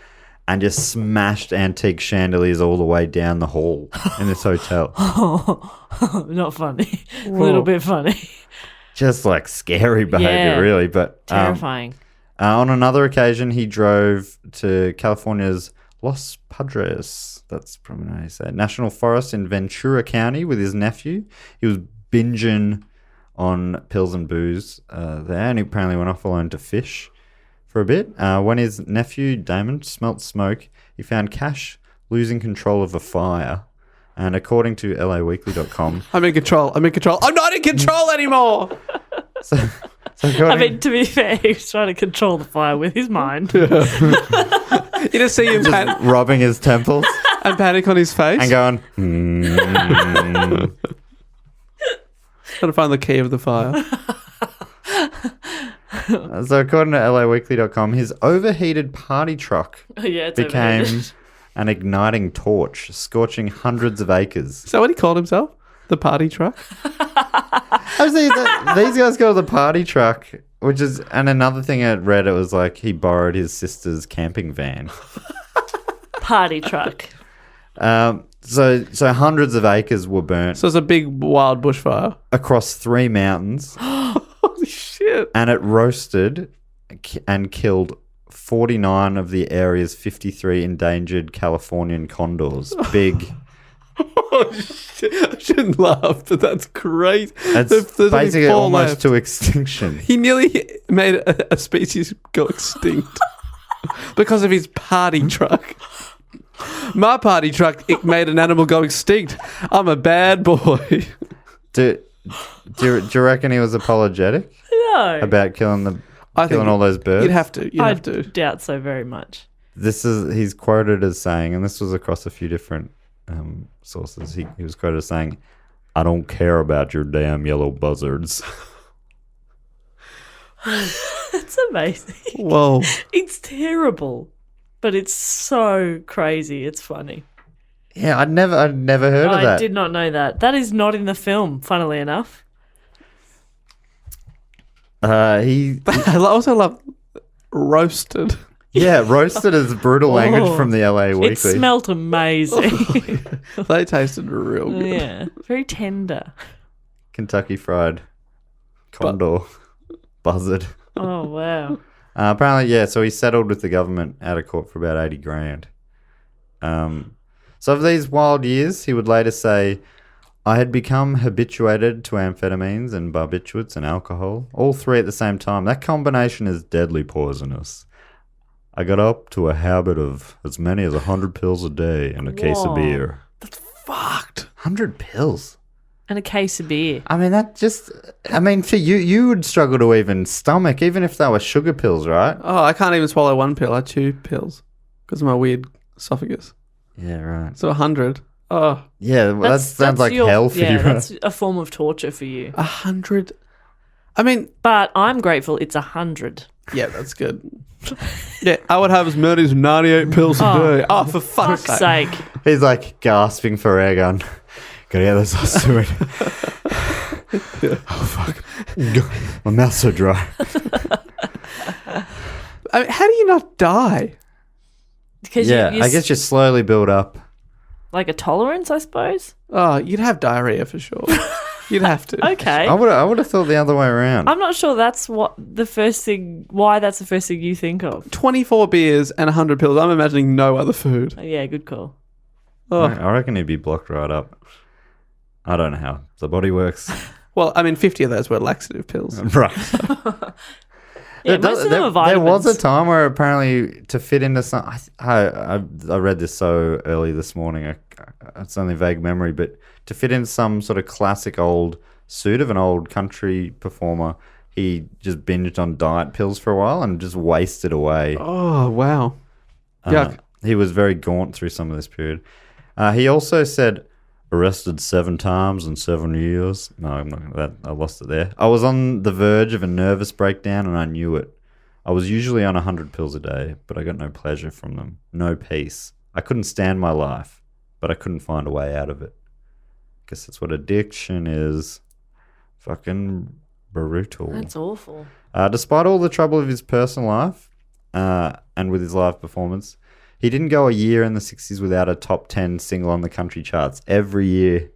Speaker 5: and just smashed antique chandeliers all the way down the hall in this hotel.
Speaker 4: Not funny. A little bit funny.
Speaker 5: Just like scary behavior, really. But
Speaker 4: terrifying.
Speaker 5: On another occasion, he drove to California's Los Padres, that's probably how you say it, National Forest in Ventura County with his nephew. He was binging on pills and booze there, and he apparently went off alone to fish for a bit. When his nephew, Damon, smelt smoke, he found Cash losing control of a fire. And according to LAweekly.com...
Speaker 3: I'm in control. I'm not in control anymore!
Speaker 5: So
Speaker 4: I mean, to be fair, he was trying to control the fire with his mind.
Speaker 3: You just see him
Speaker 5: rubbing his temples.
Speaker 3: And panic on his face.
Speaker 5: And going...
Speaker 3: Trying to find the key of the fire.
Speaker 5: So according to LAweekly.com, his overheated party truck became
Speaker 4: overheated.
Speaker 5: An igniting torch, scorching hundreds of acres.
Speaker 3: Is that what he called himself? The party truck?
Speaker 5: These guys call it the party truck, which is... And another thing I read, it was like he borrowed his sister's camping van.
Speaker 4: Party truck.
Speaker 5: So hundreds of acres were burnt.
Speaker 3: So it's a big wild bushfire.
Speaker 5: Across 3 mountains.
Speaker 3: Holy shit.
Speaker 5: And it roasted and killed 49 of the area's 53 endangered Californian condors. Big.
Speaker 3: Oh, shit. I shouldn't laugh, but that's great.
Speaker 5: It's
Speaker 3: There's only
Speaker 5: basically
Speaker 3: 4
Speaker 5: almost
Speaker 3: left.
Speaker 5: to extinction.
Speaker 3: He nearly made a species go extinct because of his party truck. My party truck, it made an animal go extinct. I'm a bad boy.
Speaker 5: Do you reckon he was apologetic
Speaker 4: No.
Speaker 5: about killing all those birds?
Speaker 3: You'd have to.
Speaker 4: I doubt so very much.
Speaker 5: He's quoted as saying, and this was across a few different sources. He was quoted as saying, "I don't care about your damn yellow buzzards."
Speaker 4: That's amazing.
Speaker 3: Whoa.
Speaker 4: It's terrible, but it's so crazy. It's funny.
Speaker 5: Yeah, I'd never heard of
Speaker 4: I
Speaker 5: that.
Speaker 4: did not know that. That is not in the film, funnily enough.
Speaker 5: He
Speaker 3: I also love roasted.
Speaker 5: roasted is brutal language
Speaker 4: Oh,
Speaker 5: from the LA Weekly.
Speaker 4: It smelt amazing.
Speaker 3: They tasted real good.
Speaker 4: Yeah, very tender.
Speaker 5: Kentucky Fried Condor Buzzard.
Speaker 4: Oh, wow.
Speaker 5: Apparently, yeah. So he settled with the government out of court for about 80 grand. So of these wild years, he would later say, "I had become habituated to amphetamines and barbiturates and alcohol, all three at the same time. That combination is deadly poisonous. I got up to a habit of as many as 100 pills a day and a case of
Speaker 4: Whoa.
Speaker 5: beer."
Speaker 3: Fucked.
Speaker 5: 100 pills?
Speaker 4: And a case of beer.
Speaker 5: I mean, for you would struggle to even stomach, even if they were sugar pills, right?
Speaker 3: Oh, I can't even swallow one pill. I chew pills because of my weird esophagus.
Speaker 5: Yeah, right.
Speaker 3: So 100. Oh,
Speaker 5: Yeah, well, that sounds like
Speaker 4: your-
Speaker 5: hell for
Speaker 4: yeah,
Speaker 5: you, right?
Speaker 4: that's a form of torture for you.
Speaker 3: 100. I mean,
Speaker 4: But I'm grateful it's 100.
Speaker 3: yeah, that's good. Yeah, I would have as many as 98 pills a day. Oh, for fuck's
Speaker 4: Fuck's
Speaker 3: sake.
Speaker 4: sake.
Speaker 5: He's like gasping for air gun. Gotta get this off to it. Oh, fuck. My mouth's so dry.
Speaker 3: I mean, how do you not die?
Speaker 4: Because
Speaker 5: Yeah,
Speaker 4: you
Speaker 5: I guess you slowly build up.
Speaker 4: like a tolerance, I suppose.
Speaker 3: Oh, you'd have diarrhea for sure. You'd have to.
Speaker 4: Okay.
Speaker 5: I would have thought the other way around.
Speaker 4: I'm not sure that's why that's the first thing you think of.
Speaker 3: 24 beers and 100 pills. I'm imagining no other food.
Speaker 4: Yeah, good call.
Speaker 3: Oh.
Speaker 5: I reckon he'd be blocked right up. I don't know how the body works.
Speaker 3: Well, I mean, 50 of those were laxative pills.
Speaker 5: Right.
Speaker 4: Yeah, most of them are vitamins.
Speaker 5: There was a time where apparently to fit into some... I read this so early this morning. It's only vague memory, but to fit into some sort of classic old suit of an old country performer, he just binged on diet pills for a while and just wasted away.
Speaker 3: Oh, wow. Yuck.
Speaker 5: He was very gaunt through some of this period. He also said, "Arrested 7 times in 7 years." No, I'm not going to. I lost it there. "I was on the verge of a nervous breakdown and I knew it. I was usually on 100 pills a day, but I got no pleasure from them. No peace. I couldn't stand my life, but I couldn't find a way out of it." Guess that's what addiction is. Fucking brutal.
Speaker 4: That's awful.
Speaker 5: Despite all the trouble of his personal life and with his live performance, he didn't go a year in the 60s without a top 10 single on the country charts. Every year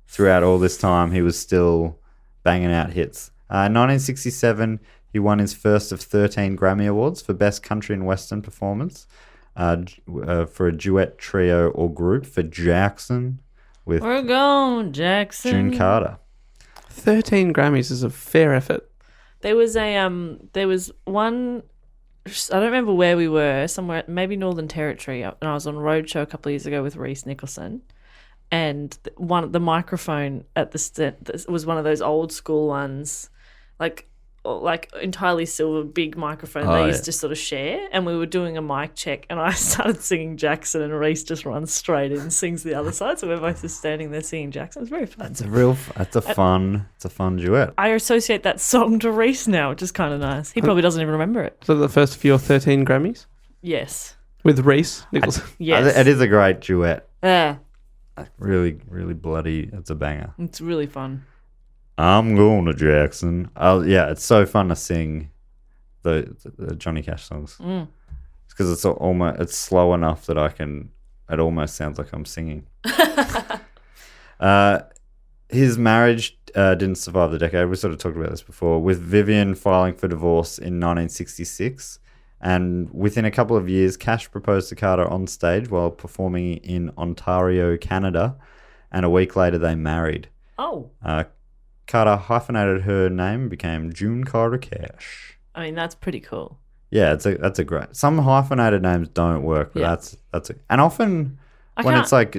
Speaker 5: throughout all this time, he was still banging out hits. In 1967, he won his first of 13 Grammy Awards for Best Country and Western Performance for a duet, trio, or group for Jackson with
Speaker 4: We're going, Jackson.
Speaker 5: June Carter.
Speaker 3: 13 Grammys is a fair effort.
Speaker 4: There was one, I don't remember where we were, somewhere, maybe Northern Territory, and I was on a roadshow a couple of years ago with Reese Nicholson, and the microphone at the was one of those old school ones, like entirely silver, big microphone they used to sort of share, and we were doing a mic check, and I started singing Jackson, and Reese just runs straight in and sings the other side, so we're both just standing there singing Jackson. It's very fun.
Speaker 5: It's a fun duet.
Speaker 4: I associate that song to Reese now, which is kind of nice. He probably doesn't even remember it.
Speaker 3: So the first of your 13 Grammys?
Speaker 4: Yes.
Speaker 3: With Reese Nicholson.
Speaker 4: Yes.
Speaker 5: It is a great duet.
Speaker 4: Yeah.
Speaker 5: Really, really bloody. It's a banger.
Speaker 4: It's really fun.
Speaker 5: I'm going to Jackson. Yeah, it's so fun to sing the Johnny Cash songs. Because it's slow enough that it almost sounds like I'm singing. His marriage didn't survive the decade. We sort of talked about this before. With Vivian filing for divorce in 1966, And within a couple of years, Cash proposed to Carter on stage while performing in Ontario, Canada. And a week later, they married.
Speaker 4: Oh.
Speaker 5: Carter hyphenated her name and became June Carter Cash.
Speaker 4: I mean, that's pretty cool.
Speaker 5: Yeah, that's a great. Some hyphenated names don't work, but and often when it's like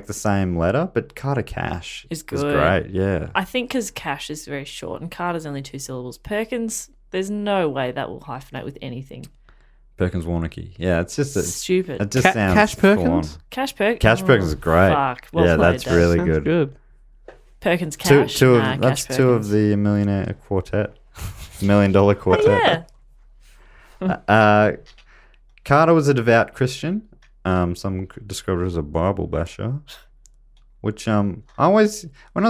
Speaker 5: the same letter, but Carter Cash
Speaker 4: is good.
Speaker 5: Is great. Yeah,
Speaker 4: I think because Cash is very short and Carter's only 2 syllables. Perkins, there's no way that will hyphenate with anything.
Speaker 5: Perkins Warnicky. Yeah, it's just
Speaker 4: stupid.
Speaker 5: It just sounds
Speaker 3: Cash Perkins.
Speaker 4: Cash Perkins.
Speaker 5: Cash Perkins is great.
Speaker 4: Fuck. Well
Speaker 5: yeah,
Speaker 4: played,
Speaker 5: that's really
Speaker 3: Sounds good.
Speaker 4: Perkins Cash.
Speaker 5: That's two of the Millionaire Quartet, $1 Million Quartet.
Speaker 4: Oh, yeah.
Speaker 5: Carter was a devout Christian. Some described it as a Bible basher, which when I was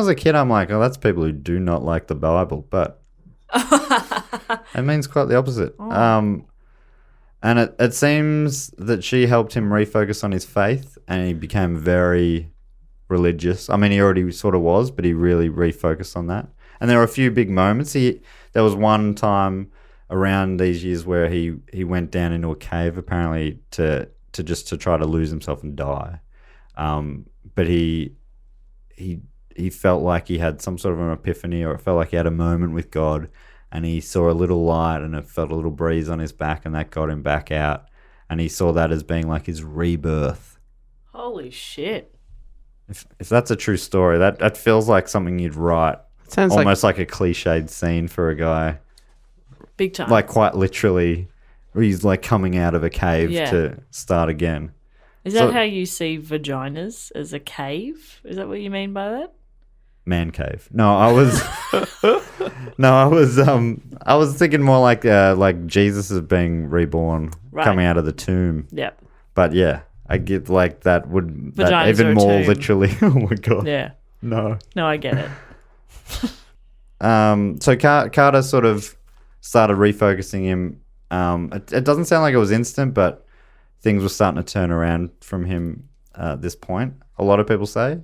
Speaker 5: a kid, I'm like, oh, that's people who do not like the Bible, but it means quite the opposite.
Speaker 4: Oh.
Speaker 5: And it seems that she helped him refocus on his faith, and he became very religious. I mean, he already sort of was, but he really refocused on that. And there were a few big moments. There was one time around these years where he went down into a cave, apparently to try to lose himself and die. But he felt like he had some sort of an epiphany, or it felt like he had a moment with God, and he saw a little light and it felt a little breeze on his back, and that got him back out. And he saw that as being like his rebirth.
Speaker 4: Holy shit.
Speaker 5: If that's a true story, that feels like something you'd write.
Speaker 3: It sounds
Speaker 5: almost like a cliched scene for a guy.
Speaker 4: Big time.
Speaker 5: Like quite literally, where he's like coming out of a cave
Speaker 4: Yeah.
Speaker 5: to start again.
Speaker 4: Is that how you see vaginas, as a cave? Is that what you mean by that?
Speaker 5: Man cave. No, I was thinking more like Jesus is being reborn,
Speaker 4: Right.
Speaker 5: coming out of the tomb.
Speaker 4: Yep.
Speaker 5: But yeah, I get like that would that
Speaker 4: Vaginas are
Speaker 5: even
Speaker 4: a
Speaker 5: more
Speaker 4: tomb.
Speaker 5: literally. Oh my god.
Speaker 4: Yeah.
Speaker 5: No.
Speaker 4: No, I get it.
Speaker 5: So Carter sort of started refocusing him. It doesn't sound like it was instant, but things were starting to turn around from him at this point. A lot of people say.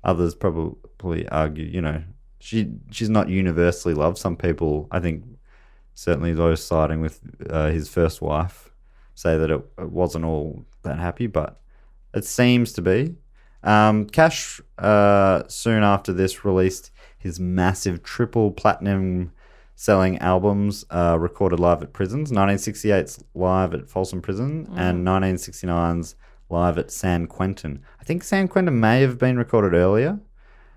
Speaker 5: Others probably argue, she's not universally loved. Some people, I think, certainly those siding with his first wife, say that it wasn't all that happy, but it seems to be. Cash, soon after this, released his massive triple platinum selling albums recorded live at prisons, 1968's Live at Folsom Prison and 1969's Live at San Quentin. I think San Quentin may have been recorded earlier,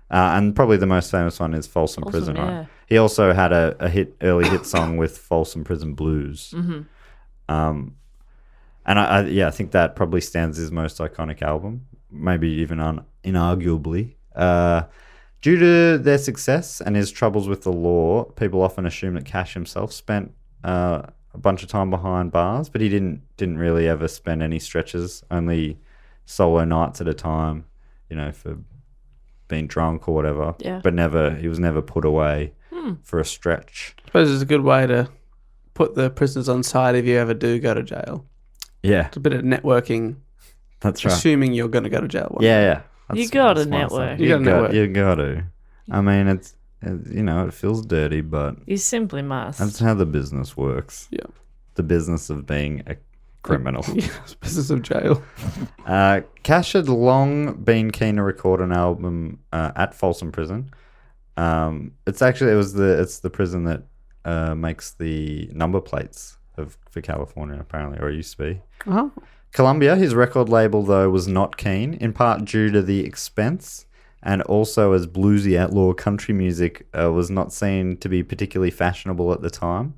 Speaker 5: and probably the most famous one is Folsom Prison,
Speaker 4: yeah.
Speaker 5: right? He also had a early hit song with Folsom Prison Blues.
Speaker 4: Mm-hmm.
Speaker 5: And I think that probably stands his most iconic album, maybe even inarguably. Due to their success and his troubles with the law, people often assume that Cash himself spent a bunch of time behind bars, but he didn't really ever spend any stretches, only solo nights at a time, for being drunk or whatever.
Speaker 4: Yeah.
Speaker 5: But he was never put away for a stretch.
Speaker 3: I suppose it's a good way to put the prisoners on side if you ever do go to jail.
Speaker 5: Yeah,
Speaker 3: It's a bit of networking,
Speaker 5: that's right.
Speaker 3: assuming you're going to go to jail one day.
Speaker 5: Yeah.
Speaker 4: You gotta
Speaker 5: that's my
Speaker 4: network.
Speaker 5: thing.
Speaker 3: You gotta network.
Speaker 5: You got to. I mean, it feels dirty, but
Speaker 4: You simply must.
Speaker 5: that's how the business works.
Speaker 3: Yeah.
Speaker 5: The business of being a criminal.
Speaker 3: Yeah, it's business of jail.
Speaker 5: Cash had long been keen to record an album at Folsom Prison. It's the prison that makes the number plates for California, apparently, or it used to be.
Speaker 3: Oh.
Speaker 5: Columbia, his record label, though, was not keen, in part due to the expense, and also as bluesy outlaw country music was not seen to be particularly fashionable at the time.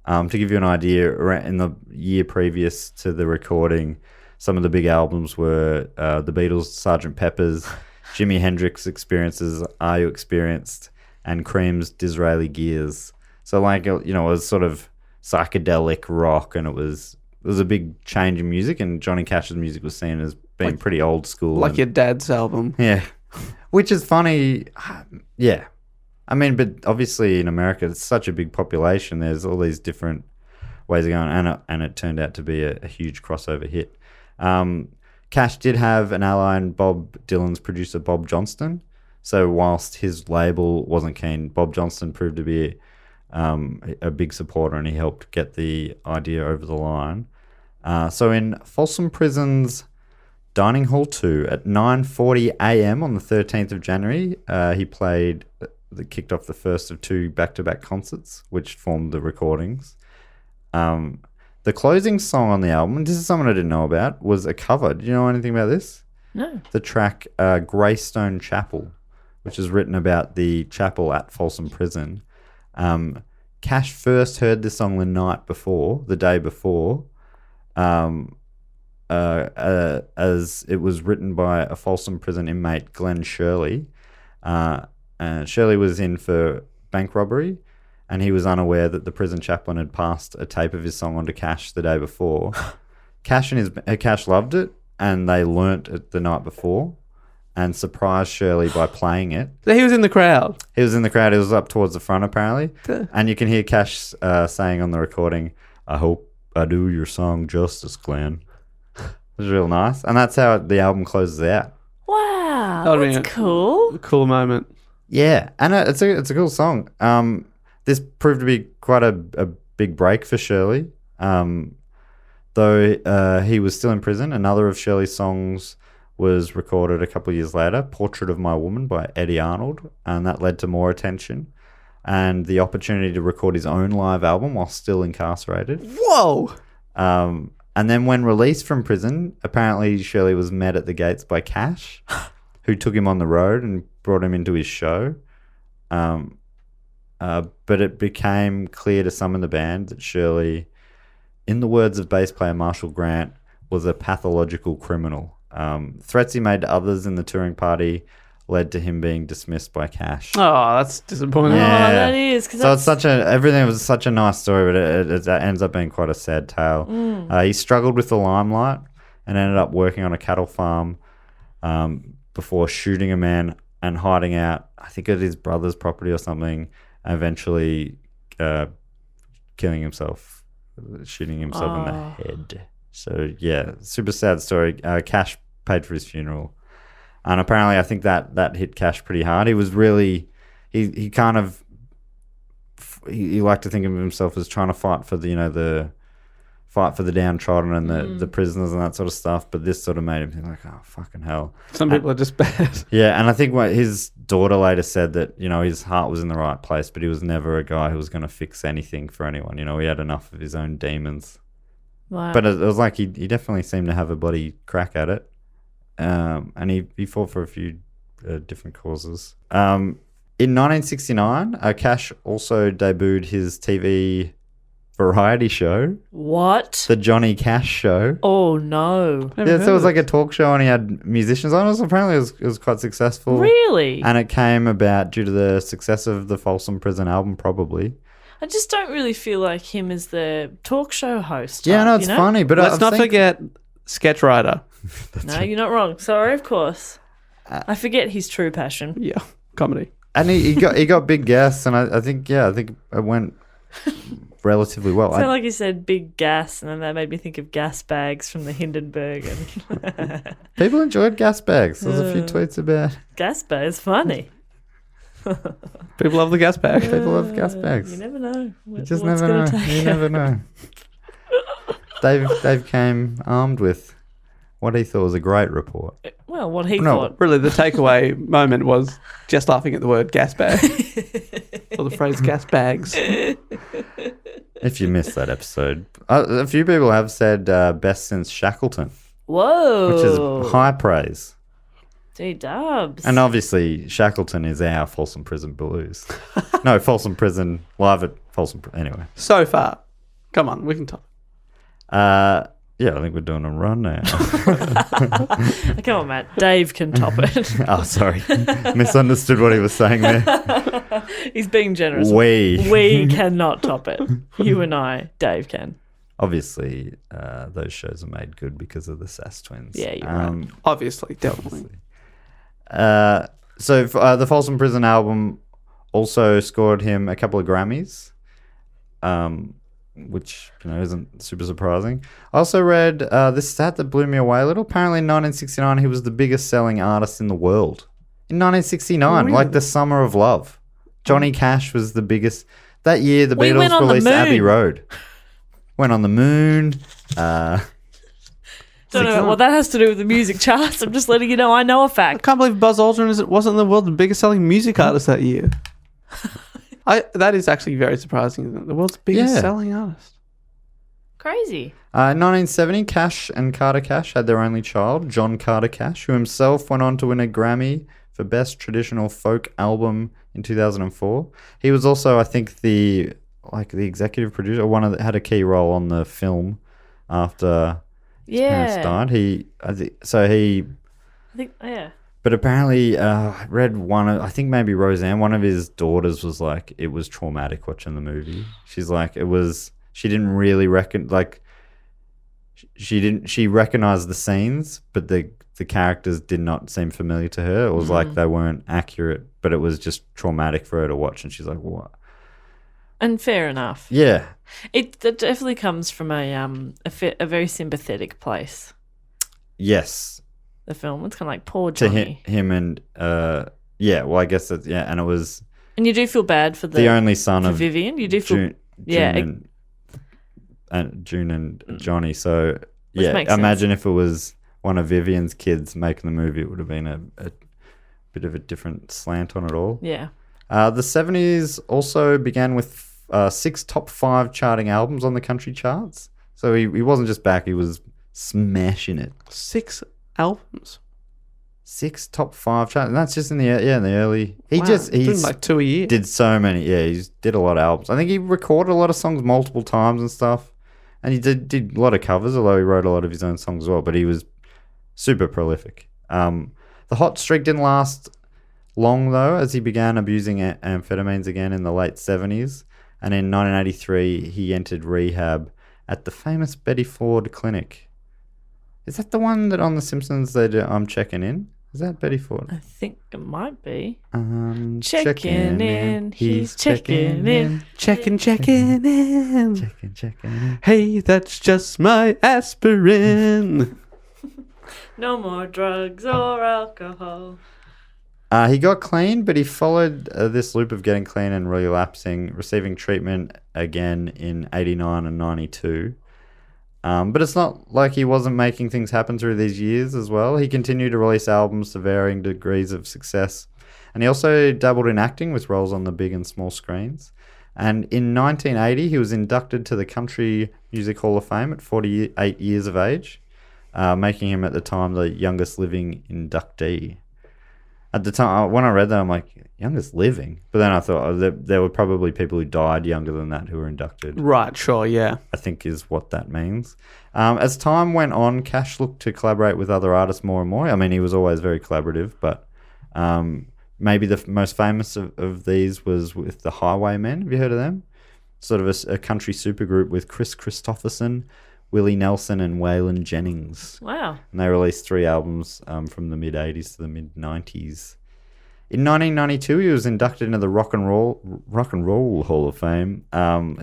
Speaker 5: To give you an idea, in the year previous to the recording, some of the big albums were the Beatles' Sgt. Pepper's, Jimi Hendrix Experiences, Are You Experienced, and Cream's Disraeli Gears. So, it was sort of psychedelic rock, and it was a big change in music, and Johnny Cash's music was seen as being pretty old school.
Speaker 3: Like your dad's album.
Speaker 5: Yeah. Which is funny. Yeah. I mean, but obviously in America, it's such a big population. There's all these different ways of going, and it turned out to be a huge crossover hit. Cash did have an ally in Bob Dylan's producer, Bob Johnston. So whilst his label wasn't keen, Bob Johnston proved to be a big supporter, and he helped get the idea over the line. So in Folsom Prison's Dining Hall 2 at 9:40 a.m. on the 13th of January, he kicked off the first of 2 back-to-back concerts, which formed the recordings. The closing song on the album, and this is something I didn't know about, was a cover. Do you know anything about this?
Speaker 4: No.
Speaker 5: The track Greystone Chapel, which is written about the chapel at Folsom Prison. Cash first heard this song the day before, as it was written by a Folsom Prison inmate, Glenn Shirley. Shirley was in for bank robbery, and he was unaware that the prison chaplain had passed a tape of his song on to Cash the day before. Cash loved it, and they learnt it the night before and surprised Shirley by playing it.
Speaker 3: So he was in the crowd.
Speaker 5: He was in the crowd. He was up towards the front, apparently. And you can hear Cash saying on the recording, "I hope I do your song justice, Glenn." It was real nice. And that's how the album closes out.
Speaker 4: Wow,
Speaker 3: That would've been
Speaker 4: that's cool.
Speaker 3: A cool moment.
Speaker 5: Yeah, and it's a cool song. This proved to be quite a big break for Shirley. Though he was still in prison, another of Shirley's songs was recorded a couple of years later, Portrait of My Woman by Eddie Arnold, and that led to more attention and the opportunity to record his own live album while still incarcerated.
Speaker 3: Whoa!
Speaker 5: And then when released from prison, apparently Shirley was met at the gates by Cash, who took him on the road and brought him into his show. But it became clear to some in the band that Shirley, in the words of bass player Marshall Grant, was a pathological criminal. Threats he made to others in the touring party led to him being dismissed by Cash.
Speaker 3: Oh, that's disappointing.
Speaker 5: Yeah.
Speaker 4: Oh, that is.
Speaker 5: So it's everything was such a nice story, but it ends up being quite a sad tale. He struggled with the limelight and ended up working on a cattle farm before shooting a man and hiding out, I think, at his brother's property or something, and eventually killing himself, shooting himself in the head. So, yeah, super sad story. Cash paid for his funeral. And apparently I think that hit Cash pretty hard. He was really... He kind of... He liked to think of himself as trying to fight for the fight for the downtrodden and the prisoners and that sort of stuff. But this sort of made him think like, oh, fucking hell.
Speaker 3: Some people are just bad.
Speaker 5: Yeah, and I think what his daughter later said that, his heart was in the right place, but he was never a guy who was going to fix anything for anyone. He had enough of his own demons.
Speaker 4: Wow.
Speaker 5: But it was like he definitely seemed to have a bloody crack at it. And he fought for a few different causes. In 1969, Cash also debuted his TV variety show.
Speaker 4: What?
Speaker 5: The Johnny Cash Show.
Speaker 4: Oh, no.
Speaker 5: Yeah, so it was like a talk show and he had musicians on it. Apparently it was quite successful.
Speaker 4: Really?
Speaker 5: And it came about due to the success of the Folsom Prison album, probably.
Speaker 4: I just don't really feel like him as the talk show host.
Speaker 5: Yeah, no, it's funny. But
Speaker 3: Let's not forget sketch writer.
Speaker 4: No, you're not wrong. Sorry, of course. I forget his true passion.
Speaker 3: Yeah, comedy.
Speaker 5: And he got big guests, and I think it went relatively well.
Speaker 4: I feel like you said big gas, and then that made me think of gas bags from the Hindenburg. And
Speaker 5: people enjoyed gas bags. There was a few tweets about
Speaker 4: gas bags. Funny.
Speaker 3: People love the gas bag.
Speaker 5: People love gas bags.
Speaker 4: You never know.
Speaker 5: You just never know. You never know. Dave came armed with what he thought was a great report.
Speaker 4: Well, what he thought.
Speaker 3: Really, the takeaway moment was just laughing at the word gas bag. Or the phrase gas bags.
Speaker 5: If you missed that episode, a few people have said best since Shackleton.
Speaker 4: Whoa.
Speaker 5: Which is high praise.
Speaker 4: D-dubs.
Speaker 5: And obviously, Shackleton is our Folsom Prison Blues. No, Folsom Prison, live at Folsom anyway.
Speaker 3: So far. Come on, we can talk.
Speaker 5: Yeah, I think we're doing a run now.
Speaker 4: Come on, Matt. Dave can top it.
Speaker 5: Oh, sorry. Misunderstood what he was saying there.
Speaker 4: He's being generous.
Speaker 5: We
Speaker 4: cannot top it. You and I, Dave can.
Speaker 5: Obviously, those shows are made good because of the Sass twins.
Speaker 4: Yeah, you're right.
Speaker 3: Obviously, definitely.
Speaker 5: So the Folsom Prison album also scored him a couple of Grammys, which isn't super surprising. I also read this stat that blew me away a little. Apparently, in 1969, he was the biggest selling artist in the world. In 1969,
Speaker 3: Really?
Speaker 5: like the Summer of Love. Johnny Cash was the biggest. That year, the
Speaker 4: We went
Speaker 5: Beatles
Speaker 4: on the
Speaker 5: released Abbey
Speaker 4: moon.
Speaker 5: Road. Went on the moon.
Speaker 4: Don't know what that has to do with the music charts. I'm just letting you know I know a
Speaker 3: I
Speaker 4: fact.
Speaker 3: can't believe Buzz Aldrin wasn't the world's biggest selling music artist that year. That is actually very surprising, isn't it? The world's biggest
Speaker 5: Yeah.
Speaker 3: selling artist.
Speaker 4: Crazy.
Speaker 5: 1970, Cash and Carter Cash had their only child, John Carter Cash, who himself went on to win a Grammy for Best Traditional Folk Album in 2004. He was also, I think, the executive producer, had a key role on the film after his parents died. But apparently, I read I think maybe Roseanne, one of his daughters was like, it was traumatic watching the movie. She's like, she didn't really she recognized the scenes, but the characters did not seem familiar to her. It was like they weren't accurate, but it was just traumatic for her to watch. And she's like, what?
Speaker 4: And fair enough.
Speaker 5: Yeah.
Speaker 4: It definitely comes from a very sympathetic place.
Speaker 5: Yes.
Speaker 4: The film. It's kind of like poor
Speaker 5: To
Speaker 4: Johnny.
Speaker 5: him and, I guess that's, and it was
Speaker 4: And you do feel bad for
Speaker 5: the only son
Speaker 4: for
Speaker 5: of
Speaker 4: Vivian. You do feel
Speaker 5: June June and Johnny. So,
Speaker 4: Which makes
Speaker 5: imagine if it was one of Vivian's kids making the movie, it would have been a bit of a different slant on it all.
Speaker 4: Yeah.
Speaker 5: The 70s also began with 6 top 5 charting albums on the country charts. So he wasn't just back, he was smashing it.
Speaker 3: 6 albums.
Speaker 5: 6 top 5 charts. And that's just in the early. He's
Speaker 3: doing like 2 a year.
Speaker 5: did so many. Yeah, he did a lot of albums. I think he recorded a lot of songs multiple times and stuff. And he did a lot of covers, although he wrote a lot of his own songs as well. But he was super prolific. The hot streak didn't last long, though, as he began abusing amphetamines again in the late 70s. And in 1983, he entered rehab at the famous Betty Ford Clinic. Is that the one that on The Simpsons they do, I'm checking in? Is that Betty Ford?
Speaker 4: I think it might be.
Speaker 5: Checking in. He's checking in.
Speaker 3: Checking in.
Speaker 5: Checking in.
Speaker 3: Hey, that's just my aspirin.
Speaker 4: No more drugs or alcohol.
Speaker 5: He got clean, but he followed this loop of getting clean and relapsing, receiving treatment again in 89 and 92. But it's not like he wasn't making things happen through these years as well. He continued to release albums to varying degrees of success. And he also dabbled in acting with roles on the big and small screens. And in 1980, he was inducted to the Country Music Hall of Fame at 48 years of age, making him at the time the youngest living inductee. At the time, when I read that, I'm like, youngest living? But then I thought there were probably people who died younger than that who were inducted.
Speaker 3: Right, sure, yeah.
Speaker 5: I think is what that means. As time went on, Cash looked to collaborate with other artists more and more. I mean, he was always very collaborative, but maybe the most famous of these was with the Highwaymen. Have you heard of them? Sort of a country supergroup with Chris Christopherson, Willie Nelson, and Waylon Jennings.
Speaker 4: Wow.
Speaker 5: And they released 3 albums from the mid-80s to the mid-90s. In 1992, he was inducted into the Rock and Roll Hall of Fame.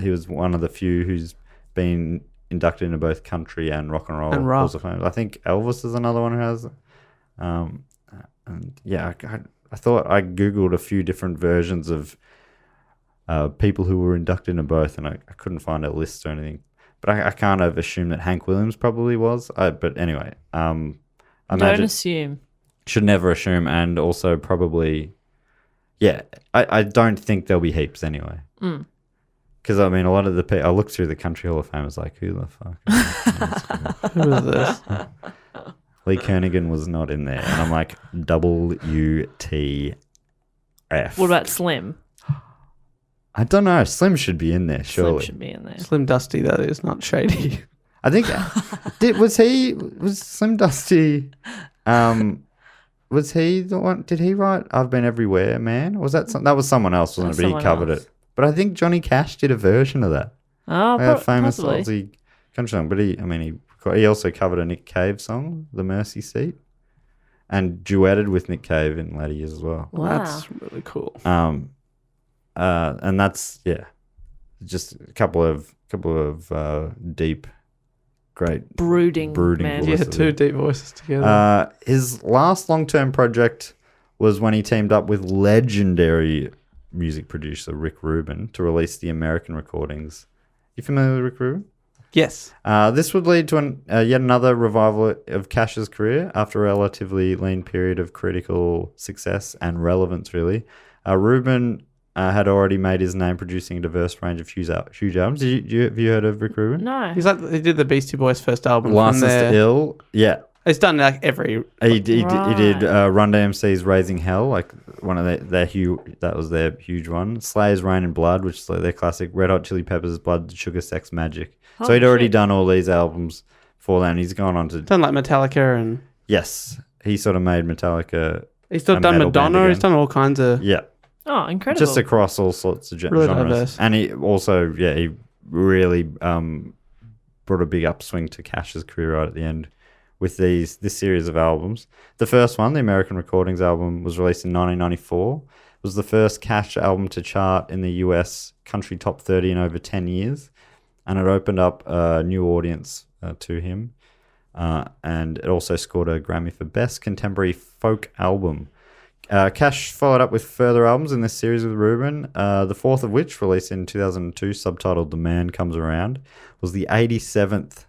Speaker 5: He was one of the few who's been inducted into both country and rock and roll halls of fame. I think Elvis is another one who has. And yeah, I thought I googled a few different versions of people who were inducted into both, and I couldn't find a list or anything. But I kind of assume that Hank Williams probably was. But anyway,
Speaker 4: Don't assume.
Speaker 5: Should never assume, and also probably, yeah, I don't think there'll be heaps anyway. Because, I mean, a lot of the people, I looked through the Country Hall of Fame, I was like, who the fuck?
Speaker 3: Who is this?
Speaker 5: Lee Kernaghan was not in there. And I'm like, WTF.
Speaker 4: What about Slim?
Speaker 5: I don't know. Slim should be in there, surely.
Speaker 4: Slim should be in there.
Speaker 3: Slim Dusty, that is, not Shady.
Speaker 5: I think, was Slim Dusty, was he the one, did he write I've Been Everywhere, Man? Or was that was someone else, wasn't it? But he covered it. But I think Johnny Cash did a version of that.
Speaker 4: Oh,
Speaker 5: A famous
Speaker 4: possibly.
Speaker 5: Aussie country song. But he also covered a Nick Cave song, The Mercy Seat, and duetted with Nick Cave in later years as well.
Speaker 4: Wow.
Speaker 3: That's really cool.
Speaker 5: And that's, yeah, just a couple of deep, great
Speaker 4: brooding
Speaker 5: voices.
Speaker 3: Yeah, 2 deep voices together.
Speaker 5: His last long-term project was when he teamed up with legendary music producer Rick Rubin to release the American recordings. You familiar with Rick Rubin?
Speaker 3: Yes.
Speaker 5: This would lead to yet another revival of Cash's career after a relatively lean period of critical success and relevance, really. Rubin had already made his name producing a diverse range of huge albums. Have you heard of Rick Rubin?
Speaker 4: No.
Speaker 3: He did the Beastie Boys' first album.
Speaker 5: Licensed to Ill. Yeah.
Speaker 3: It's done like every...
Speaker 5: He did Run DMC's Raising Hell, like one of that was their huge one. Slayer's Rain and Blood, which is like their classic. Red Hot Chili Peppers' Blood, Sugar, Sex, Magic. So he'd already done all these albums before that, and he's gone on to...
Speaker 3: Done like Metallica and...
Speaker 5: Yes. He sort of made Metallica...
Speaker 3: He's still done Madonna. He's done all kinds of...
Speaker 5: Yeah.
Speaker 4: Oh, incredible.
Speaker 5: Just across all sorts of
Speaker 3: Really
Speaker 5: genres.
Speaker 3: diverse.
Speaker 5: And he also, he really brought a big upswing to Cash's career right at the end with this series of albums. The first one, the American Recordings album, was released in 1994. It was the first Cash album to chart in the US country top 30 in over 10 years. And it opened up a new audience to him. And it also scored a Grammy for Best Contemporary Folk Album. Cash followed up with further albums in this series with Rubin, the fourth of which, released in 2002, subtitled The Man Comes Around, was the 87th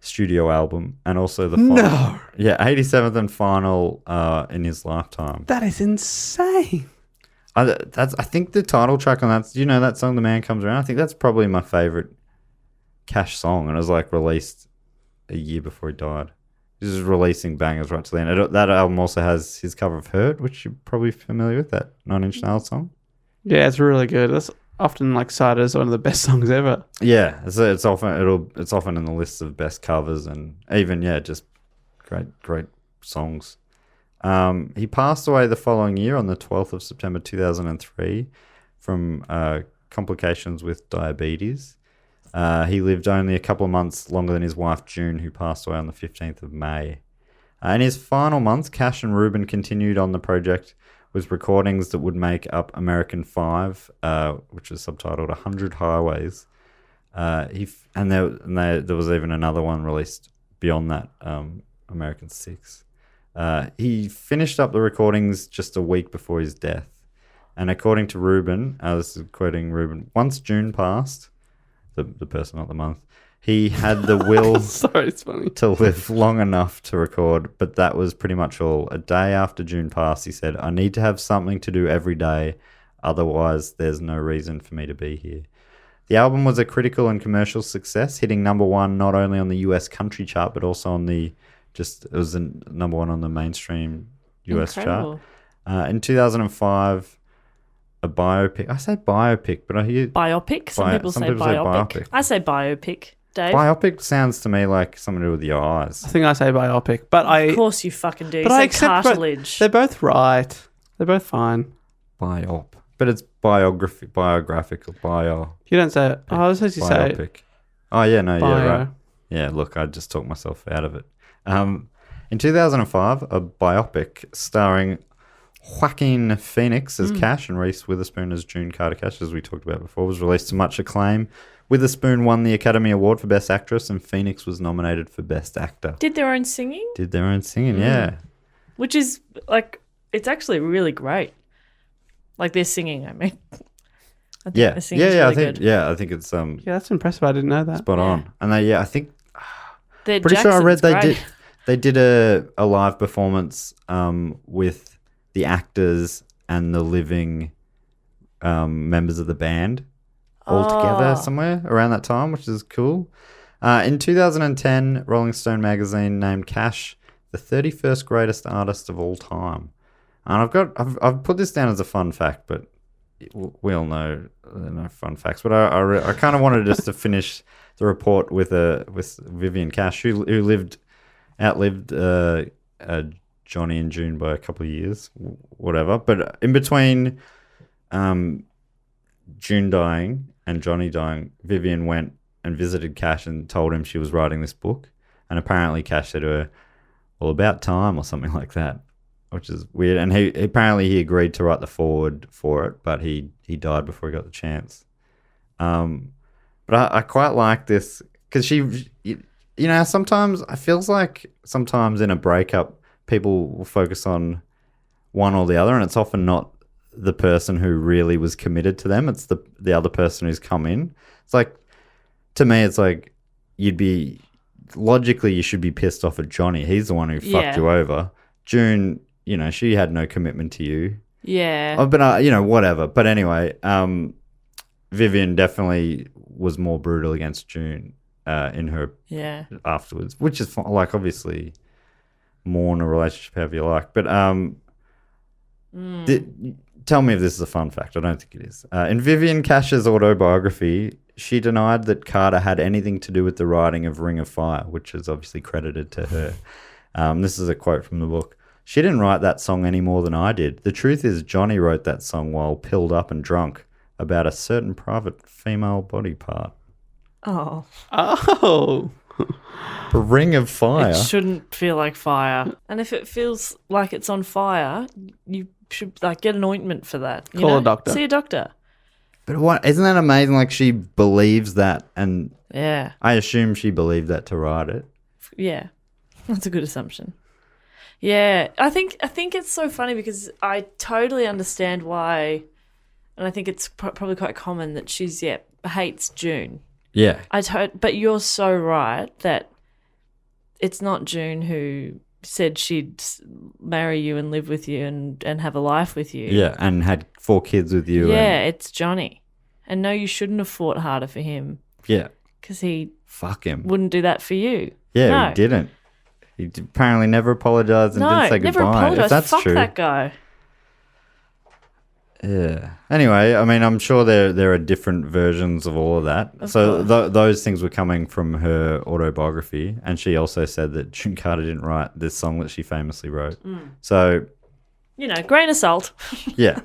Speaker 5: studio album and also the final.
Speaker 3: No!
Speaker 5: Yeah, 87th and final in his lifetime.
Speaker 3: That is insane.
Speaker 5: I think the title track on that, you know that song, The Man Comes Around? I think that's probably my favourite Cash song, and it was like released a year before he died. He's just releasing bangers right to the end. That album also has his cover of Hurt, which you're probably familiar with, that 9 Inch Nails song.
Speaker 3: Yeah, it's really good. That's often like cited as one of the best songs ever.
Speaker 5: Yeah, it's often in the lists of best covers, and even just great songs. He passed away the following year on the 12th of September 2003 from complications with diabetes. He lived only a couple of months longer than his wife June, who passed away on the 15th of May. In his final months, Cash and Rubin continued on the project with recordings that would make up American 5, which was subtitled 100 Highways. There was even another one released beyond that, American 6. He finished up the recordings just a week before his death. And according to Rubin, this is quoting Rubin, once June passed, the person, not the month, he had the will
Speaker 3: Sorry, it's funny.
Speaker 5: to live long enough to record, but that was pretty much all. A day after June passed, he said, I need to have something to do every day, otherwise there's no reason for me to be here. The album was a critical and commercial success, hitting number one not only on the US country chart, but also on it was the number one on the mainstream US
Speaker 4: Incredible.
Speaker 5: chart. In 2005, a biopic. I say biopic, but I hear...
Speaker 4: Biopic? Some people say biopic. I say biopic, Dave.
Speaker 5: Biopic sounds to me like something to do with the eyes.
Speaker 3: I think I say biopic, but
Speaker 4: Of course you fucking do.
Speaker 3: But
Speaker 4: You
Speaker 3: I
Speaker 4: say
Speaker 3: accept
Speaker 4: cartilage.
Speaker 3: they're both right. They're both fine.
Speaker 5: Biop. But it's biographical.
Speaker 3: You don't say it. Oh, I was supposed to say
Speaker 5: Biopic. Oh, yeah, no,
Speaker 3: bio.
Speaker 5: yeah, right. Yeah, look, I just talked myself out of it. In 2005, a biopic starring Joaquin Phoenix as Cash and Reese Witherspoon as June Carter Cash, as we talked about before, was released to much acclaim. Witherspoon won the Academy Award for Best Actress, and Phoenix was nominated for Best Actor.
Speaker 4: Did their own singing?
Speaker 5: Did their own singing, yeah.
Speaker 4: Which is, like, it's actually really great. Like, their singing, I mean. I think
Speaker 5: Yeah,
Speaker 4: their singing's really good.
Speaker 5: I think it's
Speaker 3: Yeah, that's impressive. I didn't know that.
Speaker 5: spot on. And I think
Speaker 4: Their
Speaker 5: pretty sure I read
Speaker 4: Jackson's
Speaker 5: they
Speaker 4: great.
Speaker 5: did a live performance with the actors and the living members of the band all together somewhere around that time, which is cool. In 2010, Rolling Stone magazine named Cash the 31st greatest artist of all time. And I've put this down as a fun fact, but we all know there are no fun facts. But I kind of wanted just to finish the report with Vivian Cash, who outlived Johnny and June by a couple of years, whatever. But in between June dying and Johnny dying, Vivian went and visited Cash and told him she was writing this book. And apparently Cash said to her, well, about time or something like that, which is weird. And he agreed to write the foreword for it, but he died before he got the chance. But I quite like this because sometimes it feels like sometimes in a breakup, people will focus on one or the other, and it's often not the person who really was committed to them. It's the other person who's come in. It's like, to me, it's like logically you should be pissed off at Johnny. He's the one who fucked you over. June, she had no commitment to you.
Speaker 4: Yeah.
Speaker 5: Oh, but whatever. But anyway, Vivian definitely was more brutal against June in her afterwards, which is like obviously mourn a relationship however you like. But tell me if this is a fun fact. I don't think it is. In Vivian Cash's autobiography, she denied that Carter had anything to do with the writing of Ring of Fire, which is obviously credited to her. This is a quote from the book. She didn't write that song any more than I did. The truth is Johnny wrote that song while pilled up and drunk about a certain private female body part.
Speaker 4: Oh.
Speaker 5: A Ring of Fire.
Speaker 4: It shouldn't feel like fire. And if it feels like it's on fire, you should get an ointment for that.
Speaker 3: Call a doctor.
Speaker 4: See a doctor.
Speaker 5: But what, isn't that amazing? Like, she believes that, and
Speaker 4: yeah,
Speaker 5: I assume she believed that to write it.
Speaker 4: Yeah, that's a good assumption. Yeah, I think it's so funny because I totally understand why, and I think it's probably quite common that she's hates June.
Speaker 5: Yeah,
Speaker 4: but you're so right that it's not June who said she'd marry you and live with you and have a life with you.
Speaker 5: Yeah, and had 4 kids with you.
Speaker 4: Yeah, it's Johnny. And no, you shouldn't have fought harder for him.
Speaker 5: Yeah.
Speaker 4: Because he
Speaker 5: fuck him.
Speaker 4: Wouldn't do that for you.
Speaker 5: Yeah,
Speaker 4: no.
Speaker 5: He didn't. He apparently never apologised and didn't say
Speaker 4: never
Speaker 5: goodbye.
Speaker 4: apologised.
Speaker 5: If that's
Speaker 4: Fuck
Speaker 5: true.
Speaker 4: that guy.
Speaker 5: Yeah. Anyway, I mean, I'm sure there are different versions of all of that. Those things were coming from her autobiography, and she also said that June Carter didn't write this song that she famously wrote. So,
Speaker 4: grain of salt.
Speaker 5: Yeah.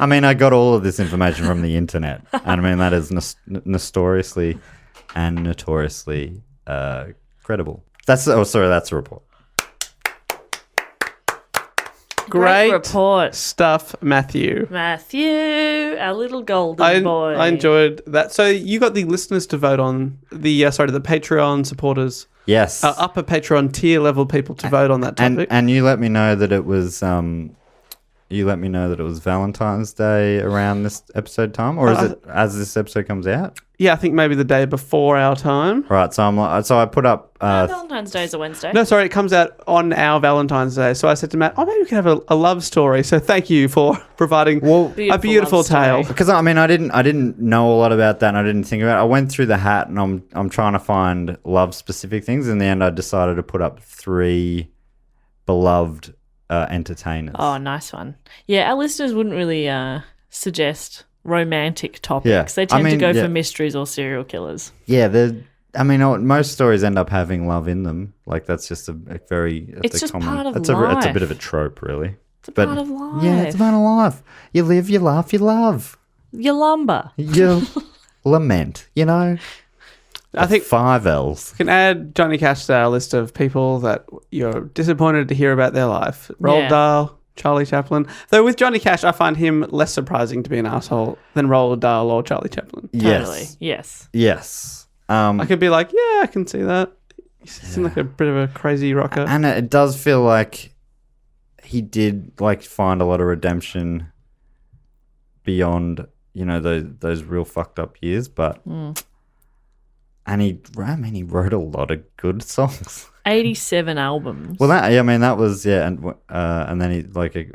Speaker 5: I mean, I got all of this information from the internet, and I mean that is notoriously credible. That's a report.
Speaker 4: Great report
Speaker 3: stuff, Matthew.
Speaker 4: Matthew, our little golden boy.
Speaker 3: I enjoyed that. So you got the listeners to vote on the Patreon supporters.
Speaker 5: Yes.
Speaker 3: Upper Patreon tier level people to vote on that topic.
Speaker 5: And you let me know that it was Valentine's Day around this episode time, or is it as this episode comes out?
Speaker 3: Yeah, I think maybe the day before our time.
Speaker 5: Right, so I put up.
Speaker 4: Valentine's Day is a Wednesday.
Speaker 3: No, sorry, it comes out on our Valentine's Day. So I said to Matt, maybe we can have a love story. So thank you for providing a beautiful tale.
Speaker 5: Because I mean, I didn't know a lot about that, and I didn't think about it. I went through the hat, and I'm trying to find love specific things. In the end, I decided to put up 3 beloved entertainers.
Speaker 4: Oh, nice one. Yeah, our listeners wouldn't really suggest romantic topics. They tend to go for mysteries or serial killers.
Speaker 5: Yeah, most stories end up having love in them. Like, that's just
Speaker 4: It's just part of
Speaker 5: life. It's a bit of a trope, really.
Speaker 4: It's part of life.
Speaker 5: Yeah, it's part of life. You live, you laugh, you love.
Speaker 4: You lumber.
Speaker 5: You lament,
Speaker 3: I think
Speaker 5: 5 L's.
Speaker 3: You can add Johnny Cash to our list of people that you're disappointed to hear about their life. Roald Dahl, Charlie Chaplin. Though with Johnny Cash, I find him less surprising to be an asshole than Roald Dahl or Charlie Chaplin.
Speaker 4: Totally. Yes.
Speaker 3: I could be like, yeah, I can see that. He seems like a bit of a crazy rocker.
Speaker 5: And it does feel like he did find a lot of redemption beyond, those real fucked up years, but... And he wrote a lot of good songs.
Speaker 4: 87 albums.
Speaker 5: Well, that was and then he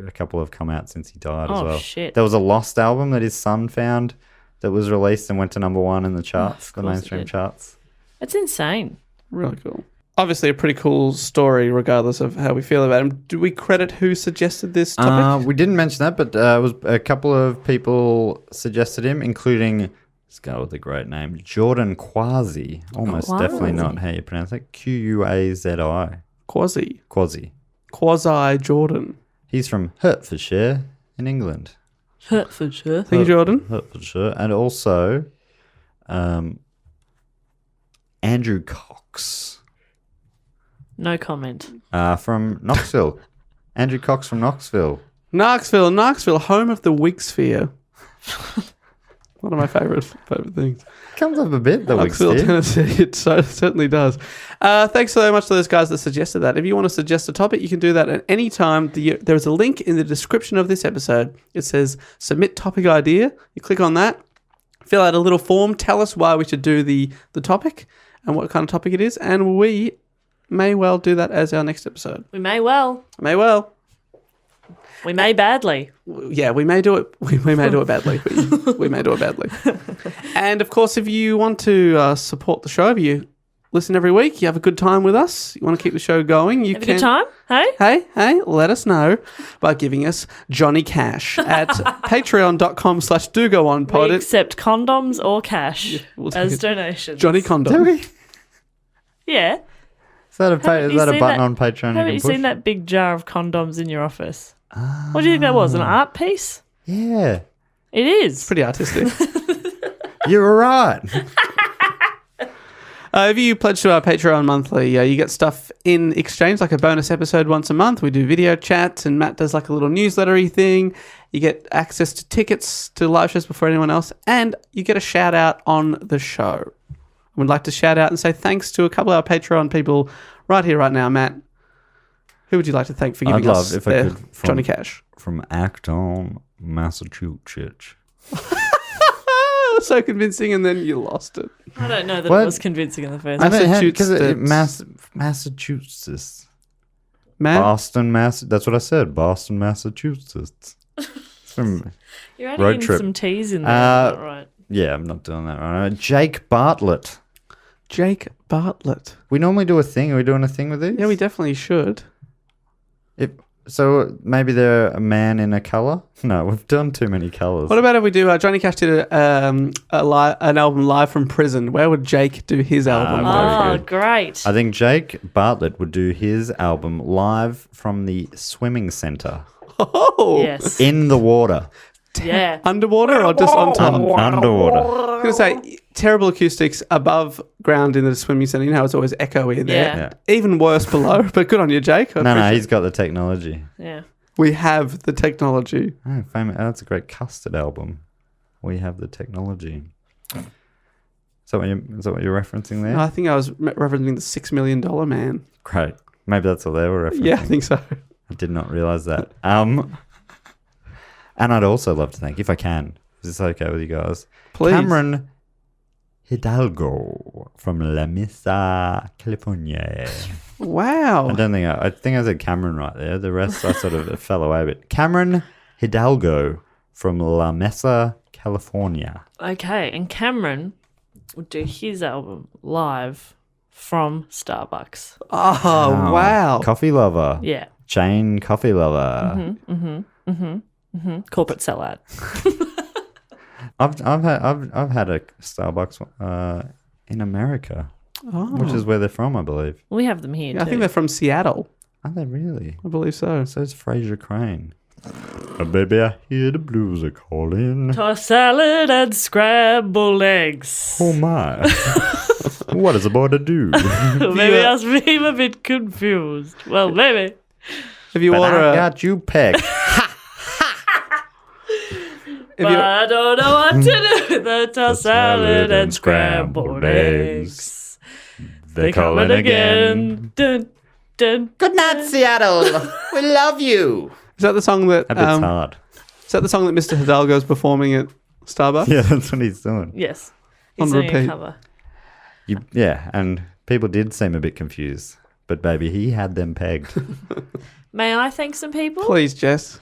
Speaker 5: a couple have come out since he died as well.
Speaker 4: Oh shit!
Speaker 5: There was a lost album that his son found that was released and went to number 1 in the charts, the mainstream charts.
Speaker 4: It's insane.
Speaker 3: Really cool. Obviously, a pretty cool story, regardless of how we feel about him. Do we credit who suggested this topic?
Speaker 5: We didn't mention that, but it was a couple of people suggested him, including. Let's go with a great name. Jordan Quasi. Almost definitely not how you pronounce it. Quazi. Quasi
Speaker 3: Jordan.
Speaker 5: He's from Hertfordshire in England.
Speaker 4: Hertfordshire.
Speaker 3: Thank you, Jordan.
Speaker 5: Hertfordshire. And also Andrew Cox.
Speaker 4: No comment.
Speaker 5: From Knoxville. Andrew Cox from Knoxville.
Speaker 3: Knoxville, home of the Wig Sphere. One of my favorite things.
Speaker 5: Comes up a bit, the Wigs
Speaker 3: Knoxville,
Speaker 5: here.
Speaker 3: Tennessee. It certainly does. Thanks so much to those guys that suggested that. If you want to suggest a topic, you can do that at any time. There's a link in the description of this episode. It says submit topic idea. You click on that, fill out a little form, tell us why we should do the topic and what kind of topic it is, and we may well do that as our next episode.
Speaker 4: We may well. We may badly.
Speaker 3: Yeah, we may do it. We may do it badly. We may do it badly. And of course, if you want to support the show, if you listen every week, you have a good time with us, you want to keep the show going, you
Speaker 4: Have a
Speaker 3: can.
Speaker 4: good time? Hey?
Speaker 3: Hey, let us know by giving us Johnny Cash at patreon.com/dogoonpod.
Speaker 4: We accept condoms or cash
Speaker 3: we'll take
Speaker 4: as
Speaker 3: it.
Speaker 4: donations.
Speaker 3: Johnny Condom.
Speaker 4: Yeah.
Speaker 5: Is that a
Speaker 4: you
Speaker 5: button
Speaker 4: seen
Speaker 5: on Patreon
Speaker 4: Haven't
Speaker 5: you
Speaker 4: you
Speaker 5: can push?
Speaker 4: seen that big jar of condoms in your office? What do you think that was? An art piece?
Speaker 5: Yeah.
Speaker 4: It is.
Speaker 3: Pretty artistic.
Speaker 5: You were right.
Speaker 3: If you pledge to our Patreon monthly, you get stuff in exchange, like a bonus episode once a month. We do video chats, and Matt does like a little newslettery thing. You get access to tickets to live shows before anyone else, and you get a shout out on the show. We'd like to shout out and say thanks to a couple of our Patreon people right here, right now. Matt, who would you like to thank for giving us
Speaker 5: if I
Speaker 3: their
Speaker 5: could,
Speaker 3: Johnny Cash?
Speaker 5: From Acton, Massachusetts.
Speaker 3: So convincing, and then you lost it.
Speaker 4: I don't know that
Speaker 5: What?
Speaker 4: it was convincing in the first
Speaker 3: I
Speaker 4: place.
Speaker 3: Massachusetts.
Speaker 5: Because Massachusetts.
Speaker 3: Matt?
Speaker 5: Boston, that's what I said. Boston, Massachusetts. It's from,
Speaker 4: You're adding
Speaker 5: road
Speaker 4: in
Speaker 5: trip.
Speaker 4: some T's in there. Not right.
Speaker 5: yeah, I'm not doing that right. Jake Bartlett.
Speaker 3: Jake Bartlett.
Speaker 5: We normally do a thing. Are we doing a thing with these?
Speaker 3: Yeah, we definitely should.
Speaker 5: So maybe they're a man in a colour? No, we've done too many colours.
Speaker 3: What about if we do Johnny Cash did an album live from prison? Where would Jake do his album?
Speaker 4: Oh,
Speaker 5: good.
Speaker 4: great.
Speaker 5: I think Jake Bartlett would do his album live from the swimming centre
Speaker 3: Oh,
Speaker 4: Yes.
Speaker 5: in the water.
Speaker 4: Yeah.
Speaker 3: underwater or just on top?
Speaker 5: Underwater.
Speaker 3: I was going to say, terrible acoustics above ground in the swimming centre. You know how it's always echoey in there.
Speaker 4: Yeah.
Speaker 3: Even worse below, but good on you, Jake. I
Speaker 5: No,
Speaker 3: appreciate
Speaker 5: he's got the technology.
Speaker 4: Yeah.
Speaker 3: We have the technology.
Speaker 5: Oh, famous. That's a great custard album. We have the technology. Is that what you're referencing there?
Speaker 3: I think I was referencing the $6 million man.
Speaker 5: Great. Maybe that's what they were referencing.
Speaker 3: Yeah, I think so.
Speaker 5: I did not realise that. And I'd also love to thank, if I can, is this okay with you guys?
Speaker 3: Please.
Speaker 5: Cameron Hidalgo from La Mesa, California.
Speaker 3: Wow.
Speaker 5: I think I said Cameron right there. The rest I sort of fell away. But Cameron Hidalgo from La Mesa, California.
Speaker 4: Okay. And Cameron would do his album live from Starbucks.
Speaker 3: Oh, wow.
Speaker 5: Coffee lover.
Speaker 4: Yeah.
Speaker 5: Chain coffee lover.
Speaker 4: Corporate sellout.
Speaker 5: I've had a Starbucks in America, which is where they're from, I believe.
Speaker 4: We have them here
Speaker 3: I
Speaker 4: too.
Speaker 3: think they're from Seattle.
Speaker 5: Are they really?
Speaker 3: I believe so.
Speaker 5: So is Fraser Crane. Baby, I hear the blues are calling.
Speaker 4: Toss salad and scrambled eggs.
Speaker 5: Oh my! What is a boy to do?
Speaker 4: Maybe I'm a bit confused. Well, maybe.
Speaker 3: If you
Speaker 5: But
Speaker 3: order
Speaker 5: I
Speaker 3: a,
Speaker 5: got you pegged.
Speaker 3: if
Speaker 4: But
Speaker 3: you,
Speaker 4: I don't know what to do with the tossed salad and scrambled eggs. They coming again. Dun, dun.
Speaker 5: Good night, Seattle. We love you.
Speaker 3: is that the song that
Speaker 5: That bit's hard.
Speaker 3: is that the song that Mr. Hidalgo is performing at Starbucks?
Speaker 5: Yeah, that's what he's doing.
Speaker 4: Yes.
Speaker 3: On
Speaker 4: He's doing a
Speaker 3: repeat.
Speaker 4: cover.
Speaker 5: Yeah, and people did seem a bit confused. But baby, he had them pegged.
Speaker 4: May I thank some people?
Speaker 3: Please, Jess.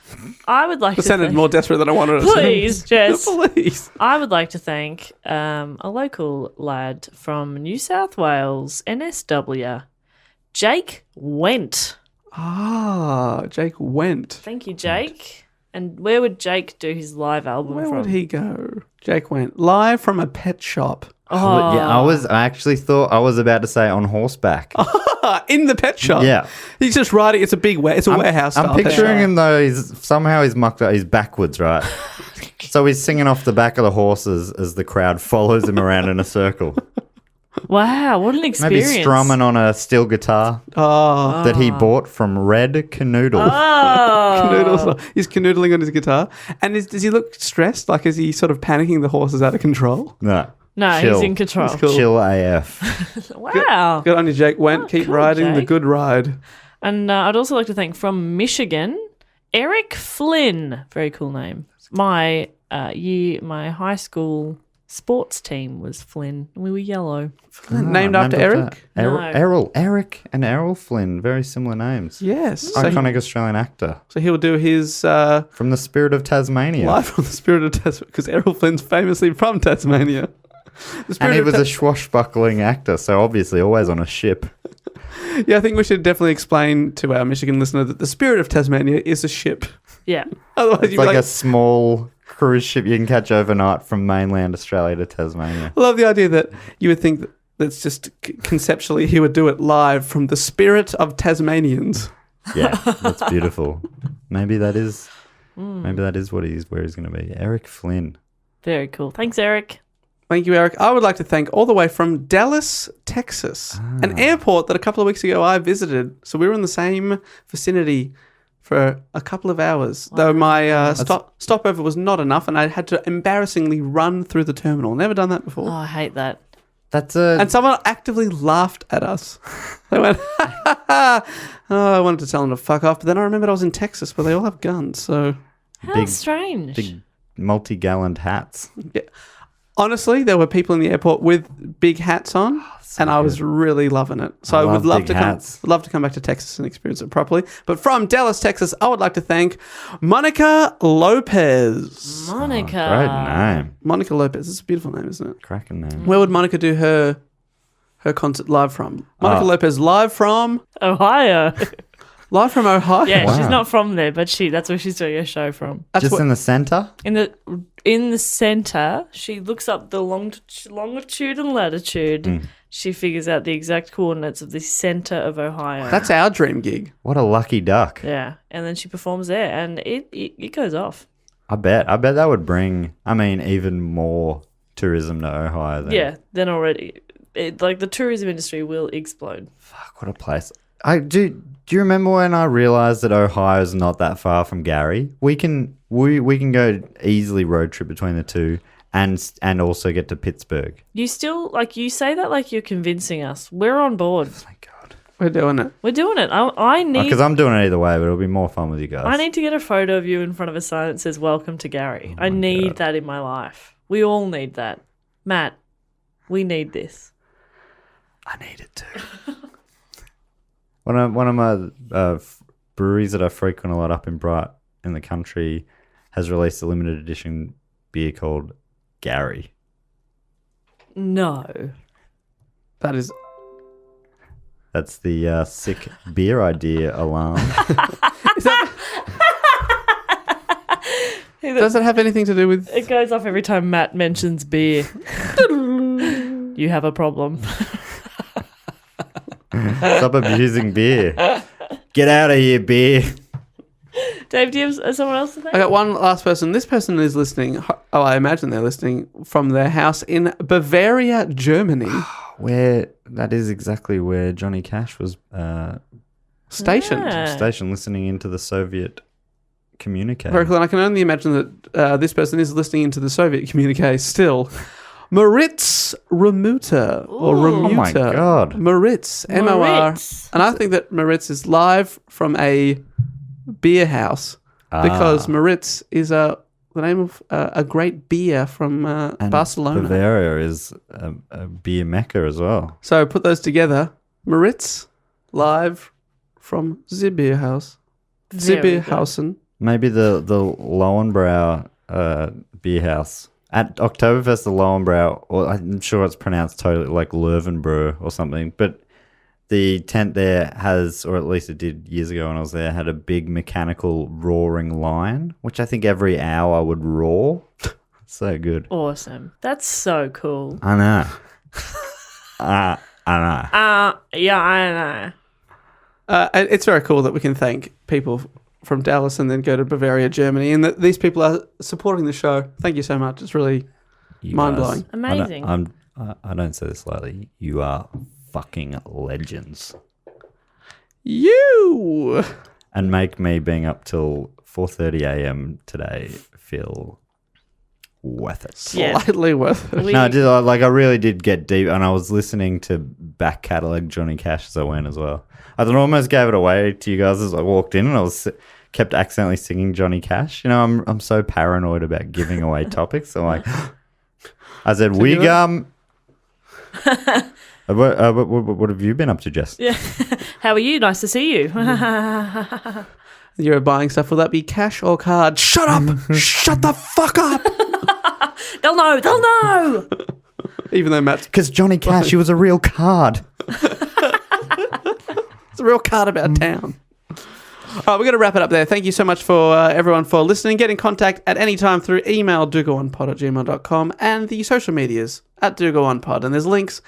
Speaker 4: I would like
Speaker 3: It
Speaker 4: to
Speaker 3: sounded
Speaker 4: thank...
Speaker 3: more desperate than I wanted it to.
Speaker 4: Please, Jess.
Speaker 3: Please.
Speaker 4: I would like to thank a local lad from New South Wales, NSW, Jake Went.
Speaker 3: Ah, Jake went.
Speaker 4: Thank you, Jake. And where would Jake do his live album
Speaker 3: Where
Speaker 4: from?
Speaker 3: would he go? Jake went live from a pet shop.
Speaker 4: Oh,
Speaker 5: Yeah, I actually thought I was about to say on horseback.
Speaker 3: In the pet shop.
Speaker 5: Yeah.
Speaker 3: He's just riding. It's a big it's a warehouse
Speaker 5: I'm
Speaker 3: style pet
Speaker 5: picturing
Speaker 3: shop.
Speaker 5: him though. He's mucked up. He's backwards, right? So he's singing off the back of the horses as the crowd follows him around in a circle.
Speaker 4: Wow, what an experience.
Speaker 5: Maybe strumming on a steel guitar that he bought from Red Canoodle.
Speaker 4: Oh.
Speaker 3: He's canoodling on his guitar. And does he look stressed? Like, is he sort of panicking the horse is out of control?
Speaker 5: No.
Speaker 4: No,
Speaker 5: Chill.
Speaker 4: he's in control.
Speaker 3: He's cool.
Speaker 5: Chill AF.
Speaker 4: Wow.
Speaker 3: Good on you, Jake. Keep
Speaker 4: cool,
Speaker 3: riding the
Speaker 4: Jake.
Speaker 3: good ride.
Speaker 4: And I'd also like to thank from Michigan, Eric Flynn. Very cool name. My high school sports team was Flynn. We were yellow.
Speaker 3: Named after Eric?
Speaker 4: No.
Speaker 5: Eric and Errol Flynn. Very similar names.
Speaker 3: Yes.
Speaker 5: Iconic Australian actor.
Speaker 3: So he'll do his
Speaker 5: From the Spirit of Tasmania.
Speaker 3: Live from the Spirit of Tasmania, because Errol Flynn's famously from Tasmania.
Speaker 5: And he was a swashbuckling actor, so obviously always on a ship.
Speaker 3: Yeah, I think we should definitely explain to our Michigan listener that the Spirit of Tasmania is a ship.
Speaker 4: Yeah.
Speaker 3: Otherwise,
Speaker 5: It's
Speaker 3: you'd be
Speaker 5: like a small cruise ship you can catch overnight from mainland Australia to Tasmania.
Speaker 3: I love the idea that you would think that's just conceptually he would do it live from the Spirit of Tasmanians.
Speaker 5: Yeah, that's beautiful. Maybe that is where he's going to be. Eric Flynn.
Speaker 4: Very cool. Thanks, Eric.
Speaker 3: Thank you, Eric. I would like to thank all the way from Dallas, Texas, an airport that a couple of weeks ago I visited. So we were in the same vicinity for a couple of hours, though my stopover was not enough, and I had to embarrassingly run through the terminal. Never done that before.
Speaker 4: Oh, I hate that.
Speaker 3: And someone actively laughed at us. They went, oh, I wanted to tell them to fuck off, but then I remembered I was in Texas where they all have guns, so...
Speaker 4: How strange.
Speaker 5: Big multi-galloned hats.
Speaker 3: Yeah. Honestly, there were people in the airport with big hats on, and I was really loving it. So I would love to come back to Texas and experience it properly. But from Dallas, Texas, I would like to thank Monica Lopez.
Speaker 4: Monica.
Speaker 5: Great name.
Speaker 3: Monica Lopez. It's a beautiful name, isn't it?
Speaker 5: Cracking name.
Speaker 3: Where would Monica do her concert live from? Monica Lopez live from
Speaker 4: Ohio.
Speaker 3: Ohio.
Speaker 4: Yeah,
Speaker 5: Wow.
Speaker 4: she's not from there, but that's where she's doing her show from.
Speaker 5: Just in the centre?
Speaker 4: In the center, she looks up the longitude and latitude. She figures out the exact coordinates of the center of Ohio.
Speaker 3: That's our dream gig.
Speaker 5: What a lucky duck.
Speaker 4: Yeah, and then she performs there, and it goes off.
Speaker 5: I bet that would bring, even more tourism to Ohio.
Speaker 4: Then already, the tourism industry will explode.
Speaker 5: Fuck, what a place. Do you remember when I realised that Ohio is not that far from Gary? We can go easily road trip between the two and also get to Pittsburgh.
Speaker 4: You still, you say that like you're convincing us. We're on board.
Speaker 5: Thank God.
Speaker 3: We're doing it.
Speaker 4: We're doing it. I need...
Speaker 5: Because I'm doing it either way, but it'll be more fun with you guys.
Speaker 4: I need to get a photo of you in front of a sign that says, "Welcome to Gary." I need that in my life. We all need that. Matt, we need this.
Speaker 5: I need it too. One of my breweries that I frequent a lot up in Bright in the country has released a limited edition beer called Gary.
Speaker 4: No.
Speaker 3: That's
Speaker 5: the sick beer idea alarm.
Speaker 3: Does it have anything to do with...
Speaker 4: It goes off every time Matt mentions beer. You have a problem.
Speaker 5: Stop abusing beer. Get out of here, beer.
Speaker 4: Dave, do you have someone else to thank?
Speaker 3: I got one last person. This person is listening. Oh, I imagine they're listening from their house in Bavaria, Germany.
Speaker 5: That is exactly where Johnny Cash was
Speaker 3: Stationed.
Speaker 4: Yeah.
Speaker 5: stationed, listening into the Soviet communique.
Speaker 3: Very cool. And I can only imagine that this person is listening into the Soviet communique still. Moritz Remuta or Remuta.
Speaker 5: Oh my God.
Speaker 3: Moritz, M-O-R.
Speaker 4: Moritz.
Speaker 3: And I think that Moritz is live from a beer house because Moritz is the name of a great beer from
Speaker 5: And
Speaker 3: Barcelona.
Speaker 5: Bavaria is a beer mecca as well.
Speaker 3: So put those together. Moritz live from the beer house. The
Speaker 4: Very
Speaker 3: beer
Speaker 4: good.
Speaker 3: hausen.
Speaker 5: Maybe the Lowenbrau beer house. At Oktoberfest, the Lowenbrau, or I'm sure it's pronounced totally like Löwenbräu or something, but the tent there has, or at least it did years ago when I was there, had a big mechanical roaring lion, which I think every hour would roar. So good.
Speaker 4: Awesome. That's so cool.
Speaker 5: I know. I know.
Speaker 4: Yeah, I know.
Speaker 3: It's very cool that we can thank people from Dallas and then go to Bavaria, Germany, and that these people are supporting the show. Thank you so much. It's really
Speaker 5: You
Speaker 3: mind-blowing.
Speaker 5: guys.
Speaker 4: Amazing.
Speaker 5: I'm I don't say this lightly. You are fucking legends.
Speaker 3: You!
Speaker 5: And make me being up till 4:30 a.m. today feel worth it.
Speaker 4: Yeah.
Speaker 3: Slightly worth it.
Speaker 4: We-
Speaker 5: No, I really did get deep, and I was listening to back catalogue Johnny Cash as I went as well. I almost gave it away to you guys as I walked in, and I kept accidentally singing Johnny Cash. You know, I'm so paranoid about giving away topics. I'm like, I said, what have you been up to, Jess?
Speaker 4: Yeah. How are you? Nice to see you.
Speaker 3: You're buying stuff. Will that be cash or card? Shut up! Shut the fuck up!
Speaker 4: They'll know.
Speaker 3: Even though Matt's
Speaker 5: Because Johnny Cash, he was a real card.
Speaker 3: it's a real card about town. All right, we're going to wrap it up there. Thank you so much for everyone for listening. Get in contact at any time through email, dogoonpod@gmail.com, and the social medias at dogoonpod. And there's links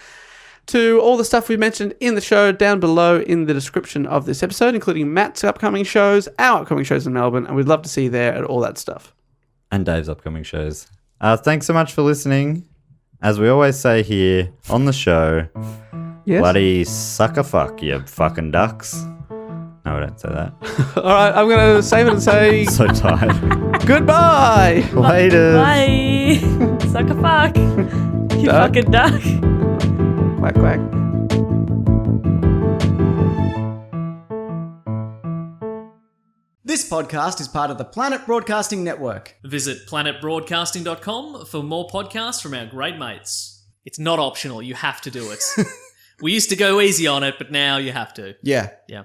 Speaker 3: to all the stuff we mentioned in the show down below in the description of this episode, including Matt's upcoming shows, our upcoming shows in Melbourne, and we'd love to see you there and all that stuff.
Speaker 5: And Dave's upcoming shows. Thanks so much for listening. As we always say here on the show,
Speaker 3: Yes?
Speaker 5: bloody sucker fuck, you fucking ducks. No, I don't say that.
Speaker 3: All right, I'm going to save it and say
Speaker 5: So tired.
Speaker 3: goodbye.
Speaker 5: Later.
Speaker 4: Bye. Suck a fuck. You
Speaker 3: Duck.
Speaker 4: fucking duck.
Speaker 3: Quack, quack.
Speaker 1: This podcast is part of the Planet Broadcasting Network.
Speaker 2: Visit planetbroadcasting.com for more podcasts from our great mates. It's not optional, you have to do it. We used to go easy on it, but now you have to.
Speaker 1: Yeah.
Speaker 2: Yeah.